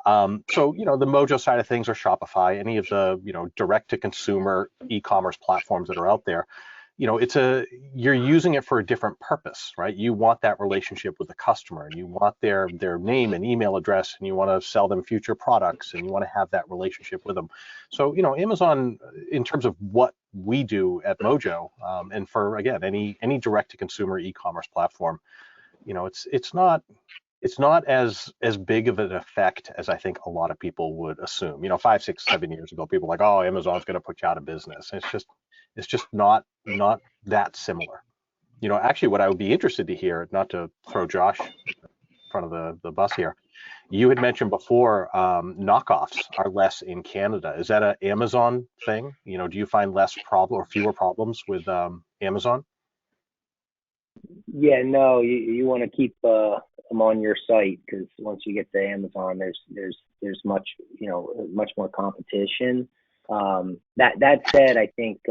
So, the Mojo side of things, or Shopify, any of the, direct to consumer e-commerce platforms that are out there, you're using it for a different purpose, right? You want that relationship with the customer, and you want their name and email address, and you want to sell them future products, and you want to have that relationship with them. So, Amazon, in terms of what we do at Mojo, and for, again, any direct to consumer e-commerce platform, it's not as big of an effect as I think a lot of people would assume. 5, 6, 7 years ago, people were like, oh, Amazon's going to put you out of business. It's just not that similar. Actually, what I would be interested to hear, not to throw Josh in front of the bus here, you had mentioned before knockoffs are less in Canada. Is that an Amazon thing? Do you find less problem or fewer problems with Amazon? Yeah, no, you want to keep them on your site, because once you get to Amazon, there's much more competition. That said, I think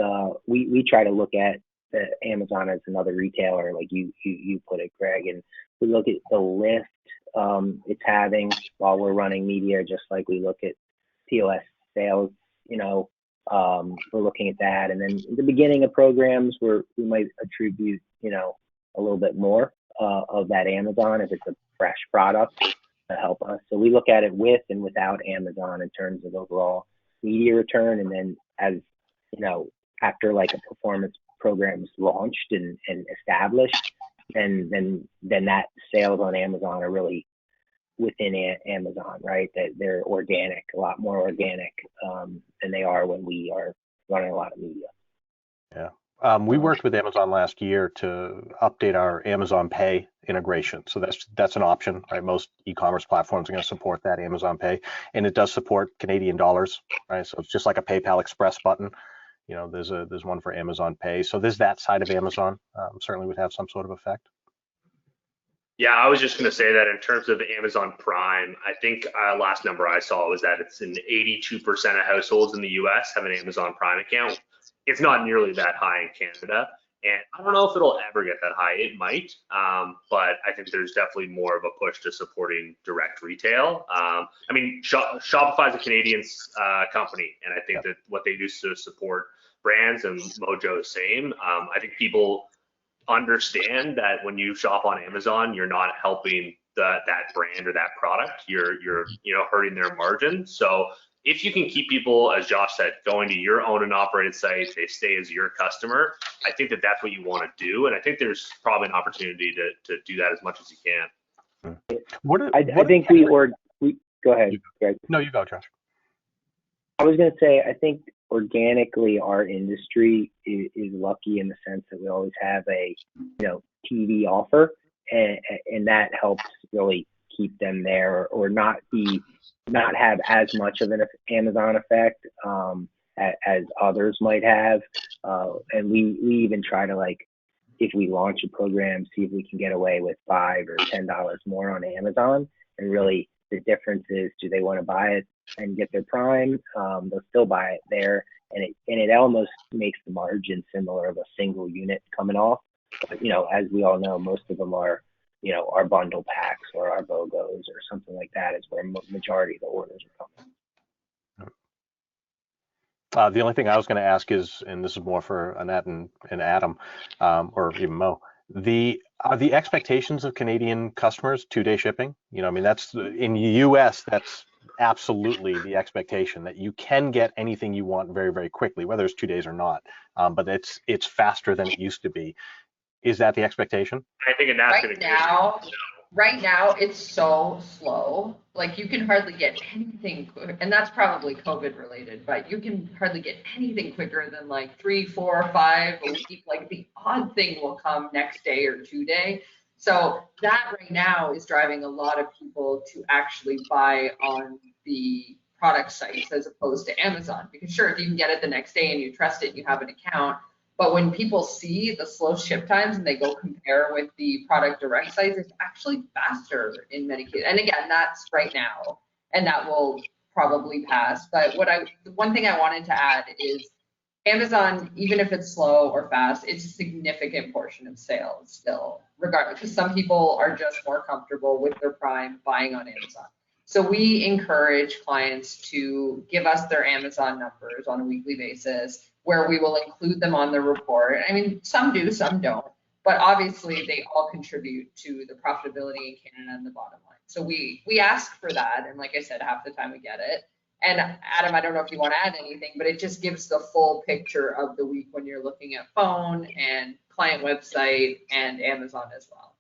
we try to look at Amazon as another retailer, like you put it, Greg, and we look at the lift it's having while we're running media, just like we look at POS sales. We're looking at that, and then in the beginning of programs where we might attribute a little bit more of that Amazon if it's a fresh product to help us. So we look at it with and without Amazon in terms of overall media return. And then as after like a performance program is launched and established, then that sales on Amazon are really within Amazon, right? That they're organic, a lot more organic than they are when we are running a lot of media. Yeah. We worked with Amazon last year to update our Amazon Pay integration. So that's an option, right? Most e-commerce platforms are going to support that Amazon Pay, and it does support Canadian dollars, right? So it's just like a PayPal Express button. There's one for Amazon Pay. So there's that side of Amazon. Certainly would have some sort of effect. Yeah, I was just going to say that in terms of Amazon Prime, I think last number I saw was that it's in 82% of households in the US have an Amazon Prime account. It's not nearly that high in Canada, and I don't know if it'll ever get that high. It might, but I think there's definitely more of a push to supporting direct retail. Shopify is a Canadian company, and I think that what they do is to support brands, and Mojo is same. I think people understand that when you shop on Amazon, you're not helping that brand or that product. You're hurting their margin. So if you can keep people, as Josh said, going to your own and operated site, they stay as your customer, I think that that's what you want to do. And I think there's probably an opportunity to do that as much as you can. I think we go ahead, Greg. No, you go, Josh. I was going to say, I think organically our industry is lucky in the sense that we always have a TV offer, and that helps really keep them there, or not have as much of an Amazon effect as others might have. And we even try to, like, if we launch a program, see if we can get away with $5 or $10 more on Amazon. And really the difference is, do they want to buy it and get their Prime? They'll still buy it there. And it almost makes the margin similar of a single unit coming off. But, as we all know, most of them are our bundle packs or our BOGOs or something like that is where majority of the orders are coming. The only thing I was going to ask is, and this is more for Anat and Adam, or even Mo, are the expectations of Canadian customers 2-day shipping? I mean, that's in the US, that's absolutely the expectation, that you can get anything you want very, very quickly, whether it's 2 days or not. But it's faster than it used to be. Is that the expectation? I think Anat's going to Right now, it's so slow. Like, you can hardly get anything, and that's probably COVID related, but you can hardly get anything quicker than like 3, 4, 5 a week. Like, the odd thing will come next day or 2 day. So that right now is driving a lot of people to actually buy on the product sites as opposed to Amazon. Because sure, if you can get it the next day and you trust it, you have an account. But when people see the slow ship times and they go compare with the product direct sites, it's actually faster in many cases. And again, that's right now, and that will probably pass. But the one thing I wanted to add is Amazon, even if it's slow or fast, it's a significant portion of sales still, regardless, because some people are just more comfortable with their Prime buying on Amazon. So we encourage clients to give us their Amazon numbers on a weekly basis, where we will include them on the report. I mean, some do, some don't, but obviously they all contribute to the profitability in Canada and the bottom line. So we ask for that, and like I said, half the time we get it. And Adam, I don't know if you want to add anything, but it just gives the full picture of the week when you're looking at phone and client website and Amazon as well.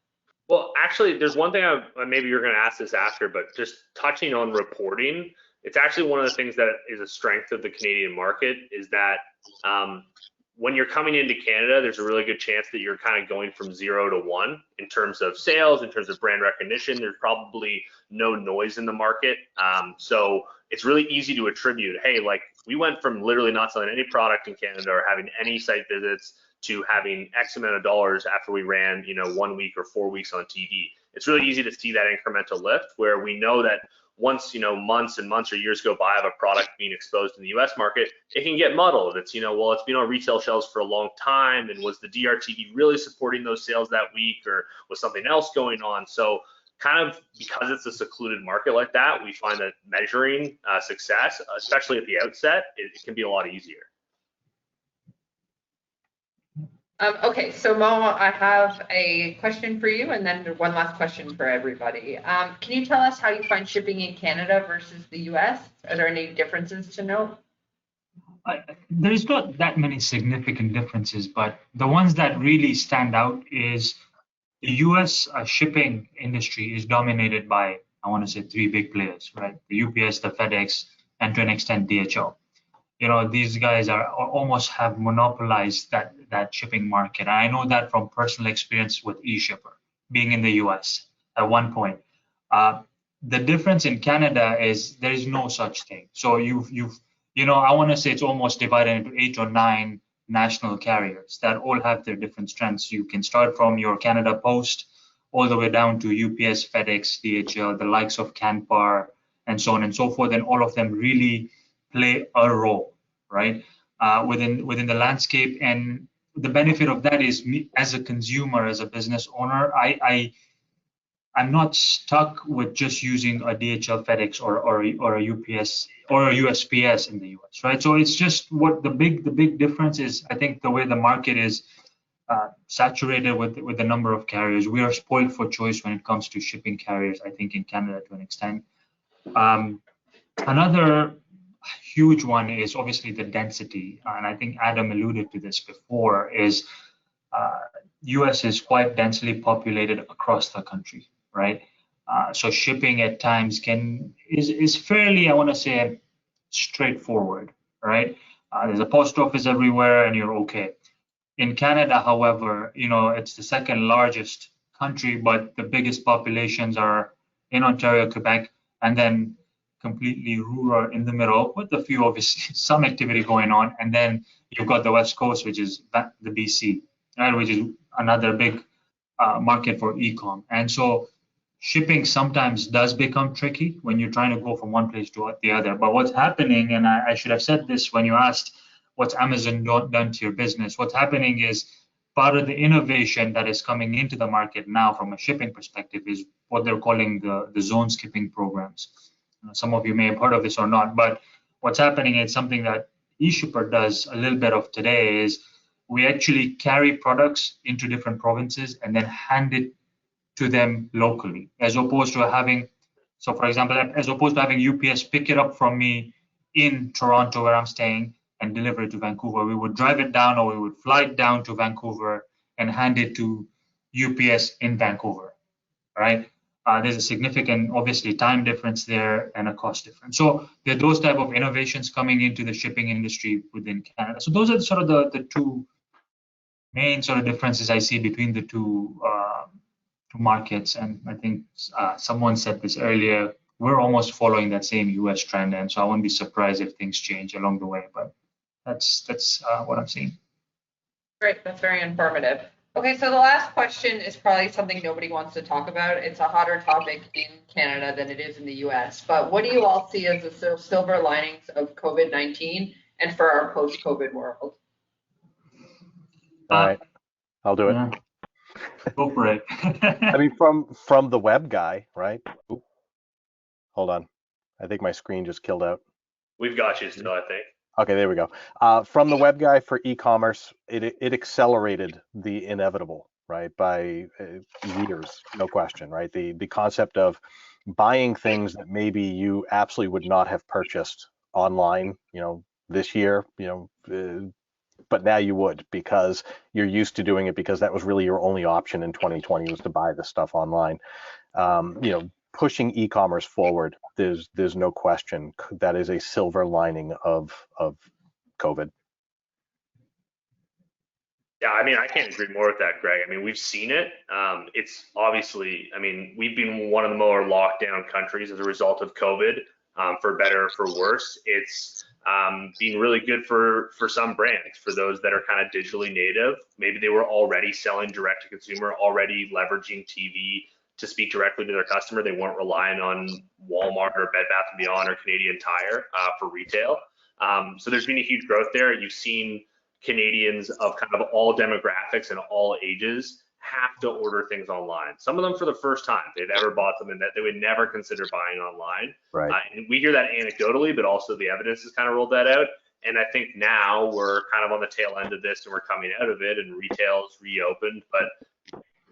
Well, actually, there's one thing maybe you're going to ask this after, but just touching on reporting, it's actually one of the things that is a strength of the Canadian market is that when you're coming into Canada, there's a really good chance that you're kind of going from 0 to 1 in terms of sales, in terms of brand recognition. There's probably no noise in the market. So it's really easy to attribute, hey, like we went from literally not selling any product in Canada or having any site visits to having X amount of dollars after we ran, 1 week or 4 weeks on TV. It's really easy to see that incremental lift where we know that once, months and months or years go by of a product being exposed in the US market, it can get muddled. It's, well, it's been on retail shelves for a long time, and was the DRTV really supporting those sales that week, or was something else going on? So kind of because it's a secluded market like that, we find that measuring success, especially at the outset, it can be a lot easier. Okay, so Mo, I have a question for you, and then one last question for everybody. Can you tell us how you find shipping in Canada versus the US? Are there any differences to note? There's not that many significant differences, but the ones that really stand out is the US shipping industry is dominated by, I want to say, 3 big players, right? The UPS, the FedEx, and to an extent DHL. These guys are almost have monopolized that shipping market. And I know that from personal experience with eShipper, being in the US at one point. The difference in Canada is there is no such thing. So I want to say it's almost divided into 8 or 9 national carriers that all have their different strengths. You can start from your Canada Post all the way down to UPS, FedEx, DHL, the likes of Canpar, and so on and so forth. And all of them really play a role, right, within the landscape. And the benefit of that is, me as a consumer, as a business owner, I'm not stuck with just using a DHL, FedEx, or a UPS or a USPS in the US, right? So it's just what the big difference is. I think the way the market is saturated with the number of carriers, we are spoiled for choice when it comes to shipping carriers, I think, in Canada to an extent. Another huge one is obviously the density, and I think Adam alluded to this before, is US is quite densely populated across the country, right? So shipping at times is fairly, I want to say, straightforward, right? There's a post office everywhere and you're okay. In Canada, however, it's the second largest country, but the biggest populations are in Ontario, Quebec, and then completely rural in the middle, with a few, obviously, some activity going on. And then you've got the West Coast, which is the BC, right, which is another big market for e-com. And so shipping sometimes does become tricky when you're trying to go from one place to the other. But what's happening, and I should have said this when you asked what's Amazon done to your business, what's happening is part of the innovation that is coming into the market now from a shipping perspective is what they're calling the zone skipping programs. Some of you may have heard of this or not, but what's happening is something that eShipper does a little bit of today is we actually carry products into different provinces and then hand it to them locally, as opposed to having, so for example, as opposed to having UPS pick it up from me in Toronto where I'm staying and deliver it to Vancouver. We would drive it down, or we would fly it down to Vancouver and hand it to UPS in Vancouver, right? There's a significant, obviously, time difference there and a cost difference. So there are those type of innovations coming into the shipping industry within Canada. So those are sort of the two main sort of differences I see between the two markets. And I think someone said this earlier, we're almost following that same US trend. And so I wouldn't be surprised if things change along the way, but that's what I'm seeing. Great, that's very informative. Okay, so the last question is probably something nobody wants to talk about. It's a hotter topic in Canada than it is in the US, but what do you all see as the silver linings of COVID-19 and for our post-COVID world? All right, I'll do it. Yeah. Go for it. I mean, from the web guy, right? Ooh, hold on. I think my screen just killed out. We've got you still, I think. Okay, there we go. From the web guy for e-commerce, it accelerated the inevitable, right? By years, no question, right? The concept of buying things that maybe you absolutely would not have purchased online, this year, but now you would, because you're used to doing it, because that was really your only option in 2020 was to buy this stuff online. Pushing e-commerce forward, there's no question that is a silver lining of COVID. Yeah, I mean, I can't agree more with that, Greg. I mean, we've seen it. It's obviously, I mean, we've been one of the more locked down countries as a result of COVID, for better or for worse. It's been really good for some brands, for those that are kind of digitally native. Maybe they were already selling direct to consumer, already leveraging TV to speak directly to their customer. They weren't relying on Walmart or Bed Bath & Beyond or Canadian Tire for retail. So there's been a huge growth there. You've seen Canadians of kind of all demographics and all ages have to order things online. Some of them for the first time they've ever bought them, and that they would never consider buying online. Right. And we hear that anecdotally, but also the evidence has kind of rolled that out. And I think now we're kind of on the tail end of this, and we're coming out of it, and retail's reopened. But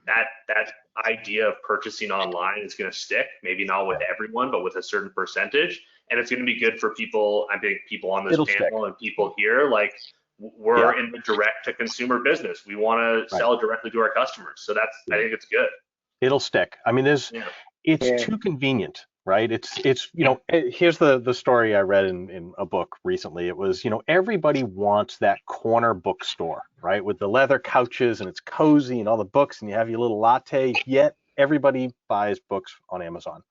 that idea of purchasing online is going to stick, maybe not with everyone, but with a certain percentage. And it's going to be good for people. I think people on this panel and people here, like, we're in the direct to consumer business. We want to sell directly to our customers. So that's, I think it's good. It'll stick. I mean, it's too convenient, right? It's here's the story I read in a book recently. It was, everybody wants that corner bookstore, right? With the leather couches, and it's cozy and all the books, and you have your little latte, yet everybody buys books on Amazon,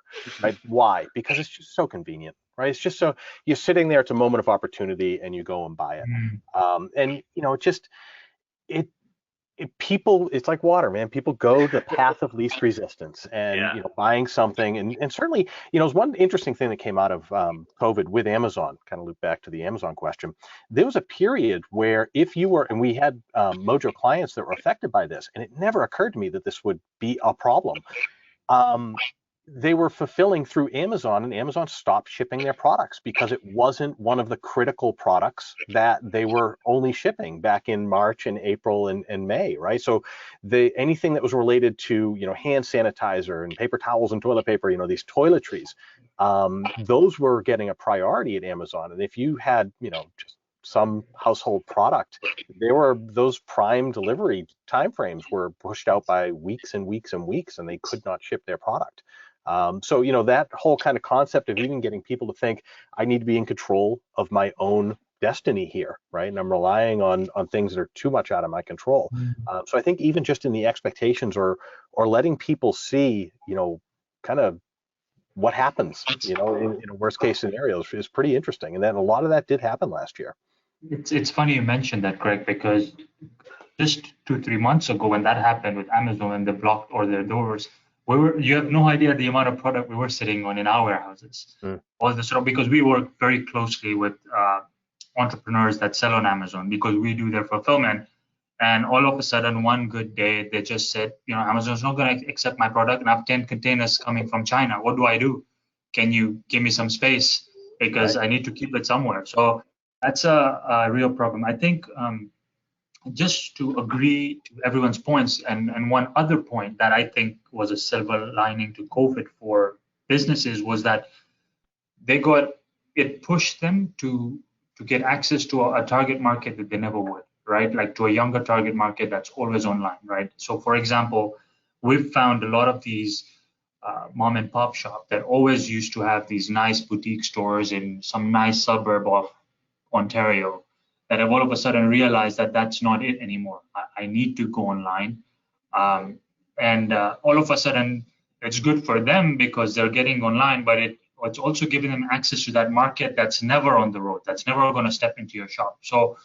right? Why? Because it's just so convenient, right? It's just so you're sitting there, it's a moment of opportunity, and you go and buy it. People, it's like water, man. People go the path of least resistance, and buying something, and certainly, there's one interesting thing that came out of COVID with Amazon. Kind of loop back to the Amazon question. There was a period where if you were, and we had Mojo clients that were affected by this, and it never occurred to me that this would be a problem. They were fulfilling through Amazon, and Amazon stopped shipping their products because it wasn't one of the critical products that they were only shipping back in March and April and May, right? So anything that was related to, hand sanitizer and paper towels and toilet paper, these toiletries, those were getting a priority at Amazon. And if you had, just some household product, those prime delivery timeframes were pushed out by weeks and weeks and weeks, and they could not ship their product. So, that whole kind of concept of even getting people to think, I need to be in control of my own destiny here, right? And I'm relying on things that are too much out of my control. So I think even just in the expectations or letting people see, kind of what happens, in a worst case scenario is pretty interesting. And then a lot of that did happen last year. It's funny you mentioned that, Greg, because just 2-3 months ago when that happened with Amazon and they blocked all their doors, you have no idea the amount of product we were sitting on in our warehouses. All the sort of, because we work very closely with entrepreneurs that sell on Amazon, because we do their fulfillment. And all of a sudden, one good day, they just said, Amazon's not going to accept my product, and I have 10 containers coming from China. What do I do? Can you give me some space? Because I need to keep it somewhere. So that's a real problem. I think just to agree to everyone's points, and one other point that I think was a silver lining to COVID for businesses was that it pushed them to get access to a target market that they never would, right? Like to a younger target market that's always online, right? So for example, we've found a lot of these mom and pop shop that always used to have these nice boutique stores in some nice suburb of Ontario that have all of a sudden realized that that's not it anymore. I need to go online. And all of a sudden, it's good for them because they're getting online, but it's also giving them access to that market that's never on the road, that's never going to step into your shop. So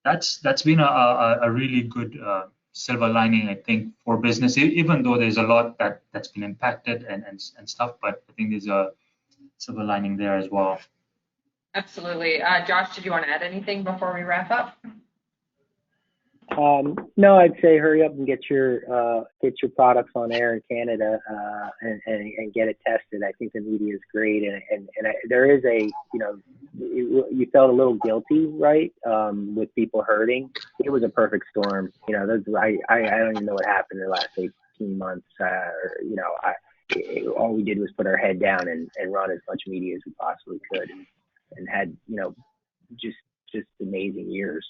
that's been a really good silver lining, I think, for business, even though there's a lot that's been impacted and stuff, but I think there's a silver lining there as well. Absolutely. Josh, did you want to add anything before we wrap up? No, I'd say hurry up and get your products on air in Canada and get it tested. I think the media is great, and there is you felt a little guilty, right? With people hurting. It was a perfect storm. I don't even know what happened in the last 18 months. All we did was put our head down and run as much media as we possibly could, and had just amazing years.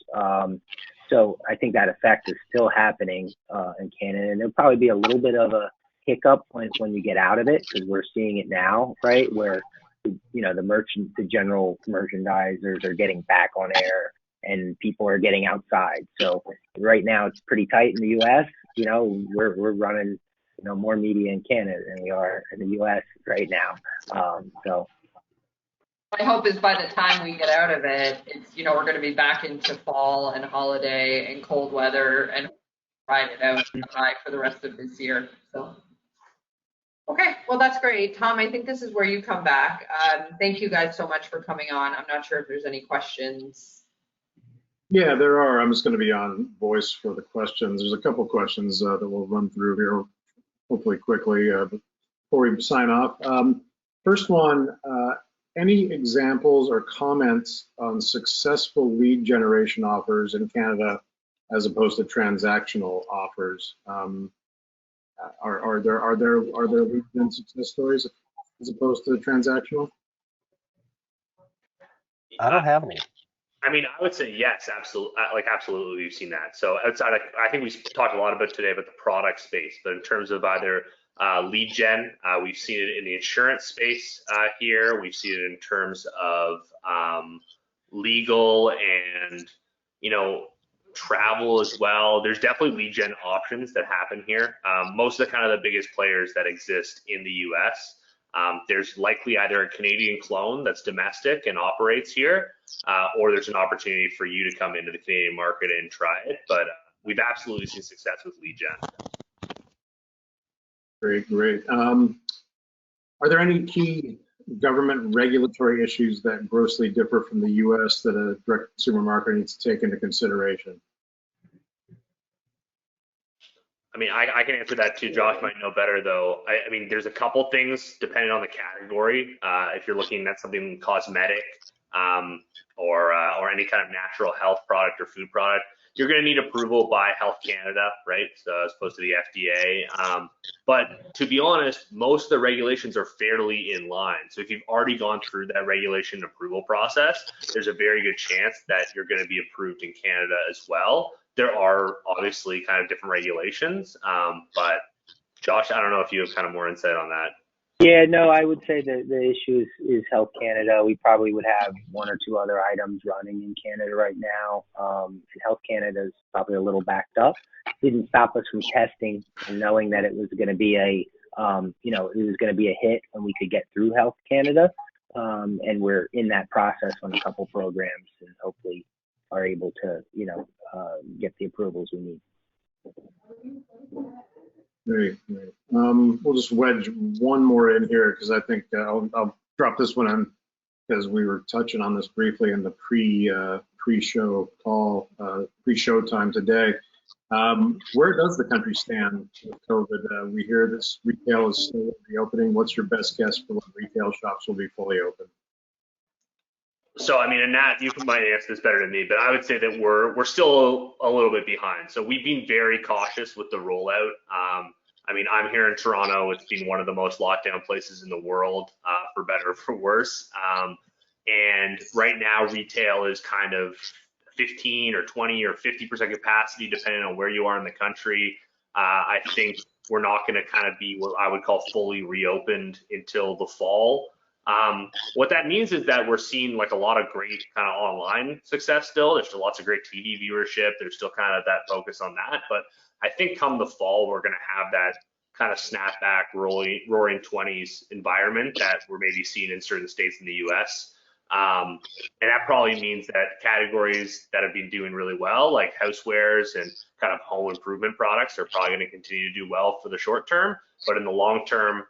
So I think that effect is still happening in Canada, and there'll probably be a little bit of a hiccup when you get out of it, because we're seeing it now, right? Where the general merchandisers are getting back on air, and people are getting outside. So right now it's pretty tight in the U.S. We're running more media in Canada than we are in the U.S. right now. So. My hope is by the time we get out of it, it's, we're going to be back into fall and holiday and cold weather and ride it out for the rest of this year. So, okay, well, that's great. Tom, I think this is where you come back. Thank you guys so much for coming on. I'm not sure if there's any questions. Yeah, there are. I'm just going to be on voice for the questions. There's a couple questions that we'll run through here, hopefully quickly, before we sign off. First one, any examples or comments on successful lead generation offers in Canada as opposed to transactional offers? Are there lead gen success stories as opposed to transactional? I don't have any. I mean, I would say yes, absolutely. Absolutely, we've seen that. So outside, I think we talked a lot about today about the product space, but in terms of either lead gen, we've seen it in the insurance space here. We've seen it in terms of legal and travel as well. There's definitely lead gen options that happen here. Most of the kind of the biggest players that exist in the U.S. There's likely either a Canadian clone that's domestic and operates here, or there's an opportunity for you to come into the Canadian market and try it. But we've absolutely seen success with lead gen. Great. Are there any key government regulatory issues that grossly differ from the U.S. that a direct consumer marketer needs to take into consideration? I mean, I can answer that too. Josh might know better though. I mean, there's a couple things depending on the category. If you're looking at something cosmetic or any kind of natural health product or food product, you're going to need approval by Health Canada, right? So as opposed to the FDA. But to be honest, most of the regulations are fairly in line. So if you've already gone through that regulation approval process, there's a very good chance that you're going to be approved in Canada as well. There are obviously kind of different regulations, but Josh, I don't know if you have kind of more insight on that. Yeah, no, I would say that the issue is Health Canada. We probably would have one or two other items running in Canada right now. And Health Canada is probably a little backed up. Didn't stop us from testing and knowing that it was going to be a hit when we could get through Health Canada. And we're in that process on a couple programs, and hopefully are able to, get the approvals we need. Great. We'll just wedge one more in here because I think I'll drop this one in because we were touching on this briefly in the pre-show call, pre-show time today. Where does the country stand with COVID? We hear this retail is still reopening. What's your best guess for when retail shops will be fully open? So, I mean, and Nat, you might answer this better than me, but I would say that we're still a little bit behind. So we've been very cautious with the rollout. I mean, I'm here in Toronto. It's been one of the most locked down places in the world, for better or for worse. And right now, retail is kind of 15 or 20 or 50% capacity, depending on where you are in the country. I think we're not going to kind of be what I would call fully reopened until the fall. What that means is that we're seeing like a lot of great kind of online success still. There's still lots of great TV viewership. There's still kind of that focus on that. But I think come the fall, we're going to have that kind of snapback, roaring 20s environment that we're maybe seeing in certain states in the US. And that probably means that categories that have been doing really well, like housewares and kind of home improvement products, are probably going to continue to do well for the short term. But in the long term,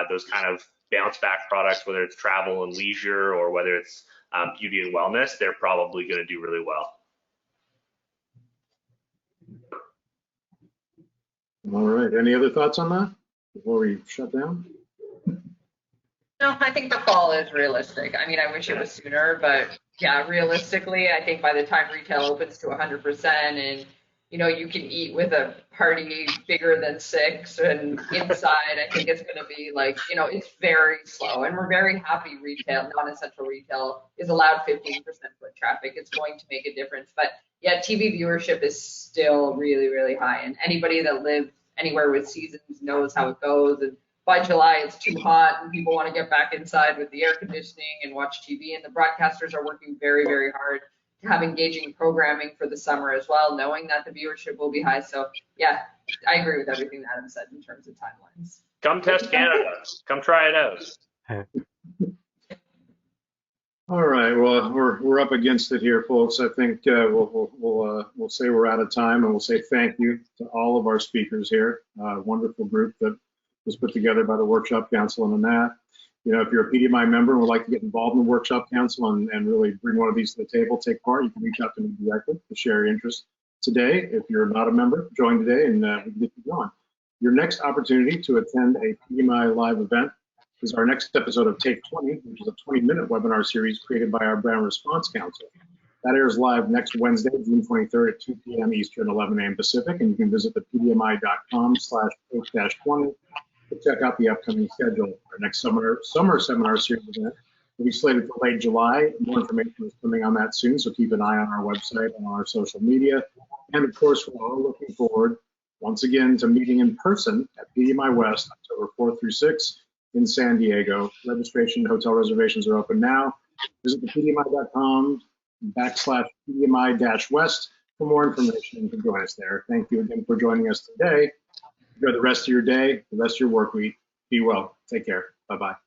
those kind of bounce back products, whether it's travel and leisure or whether it's beauty and wellness, they're probably going to do really well. All right. Any other thoughts on that before we shut down? No, I think the fall is realistic. I mean, I wish it was sooner, but yeah, realistically, I think by the time retail opens to 100% and, you know, you can eat with a party bigger than 6 and inside, I think it's going to be like, you know, it's very slow, and we're very happy retail, non-essential retail is allowed 15% foot traffic. It's going to make a difference. But yeah, TV viewership is still really, really high. And anybody that lives anywhere with seasons knows how it goes. And by July, it's too hot and people want to get back inside with the air conditioning and watch TV. And the broadcasters are working very, very hard to have engaging programming for the summer as well, knowing that the viewership will be high. So yeah, I agree with everything that Adam said in terms of timelines. Come test Canada. Come try it out. All right. Well, we're up against it here, folks. I think we'll say we're out of time, and we'll say thank you to all of our speakers here. Wonderful group that was put together by the Workshop Council and Anat. You know, if you're a PDMI member and would like to get involved in the Workshop Council and really bring one of these to the table, take part, you can reach out to me directly to share your interest today. If you're not a member, join today, and we can get you going. Your next opportunity to attend a PDMI live event is our next episode of Take 20, which is a 20-minute webinar series created by our Brand Response Council. That airs live next Wednesday, June 23rd at 2 p.m. Eastern, 11 a.m. Pacific, and you can visit thepdmi.com/take-20 to check out the upcoming schedule. Our next summer seminar series event will be slated for late July. More information is coming on that soon, so keep an eye on our website and on our social media. And of course, we're all looking forward once again to meeting in person at PDMI West, October 4th through 6th in San Diego. Registration and hotel reservations are open now. Visit thepdmi.com/PDMI-West for more information and to join us there. Thank you again for joining us today. Enjoy the rest of your day, the rest of your work week. Be well. Take care. Bye-bye.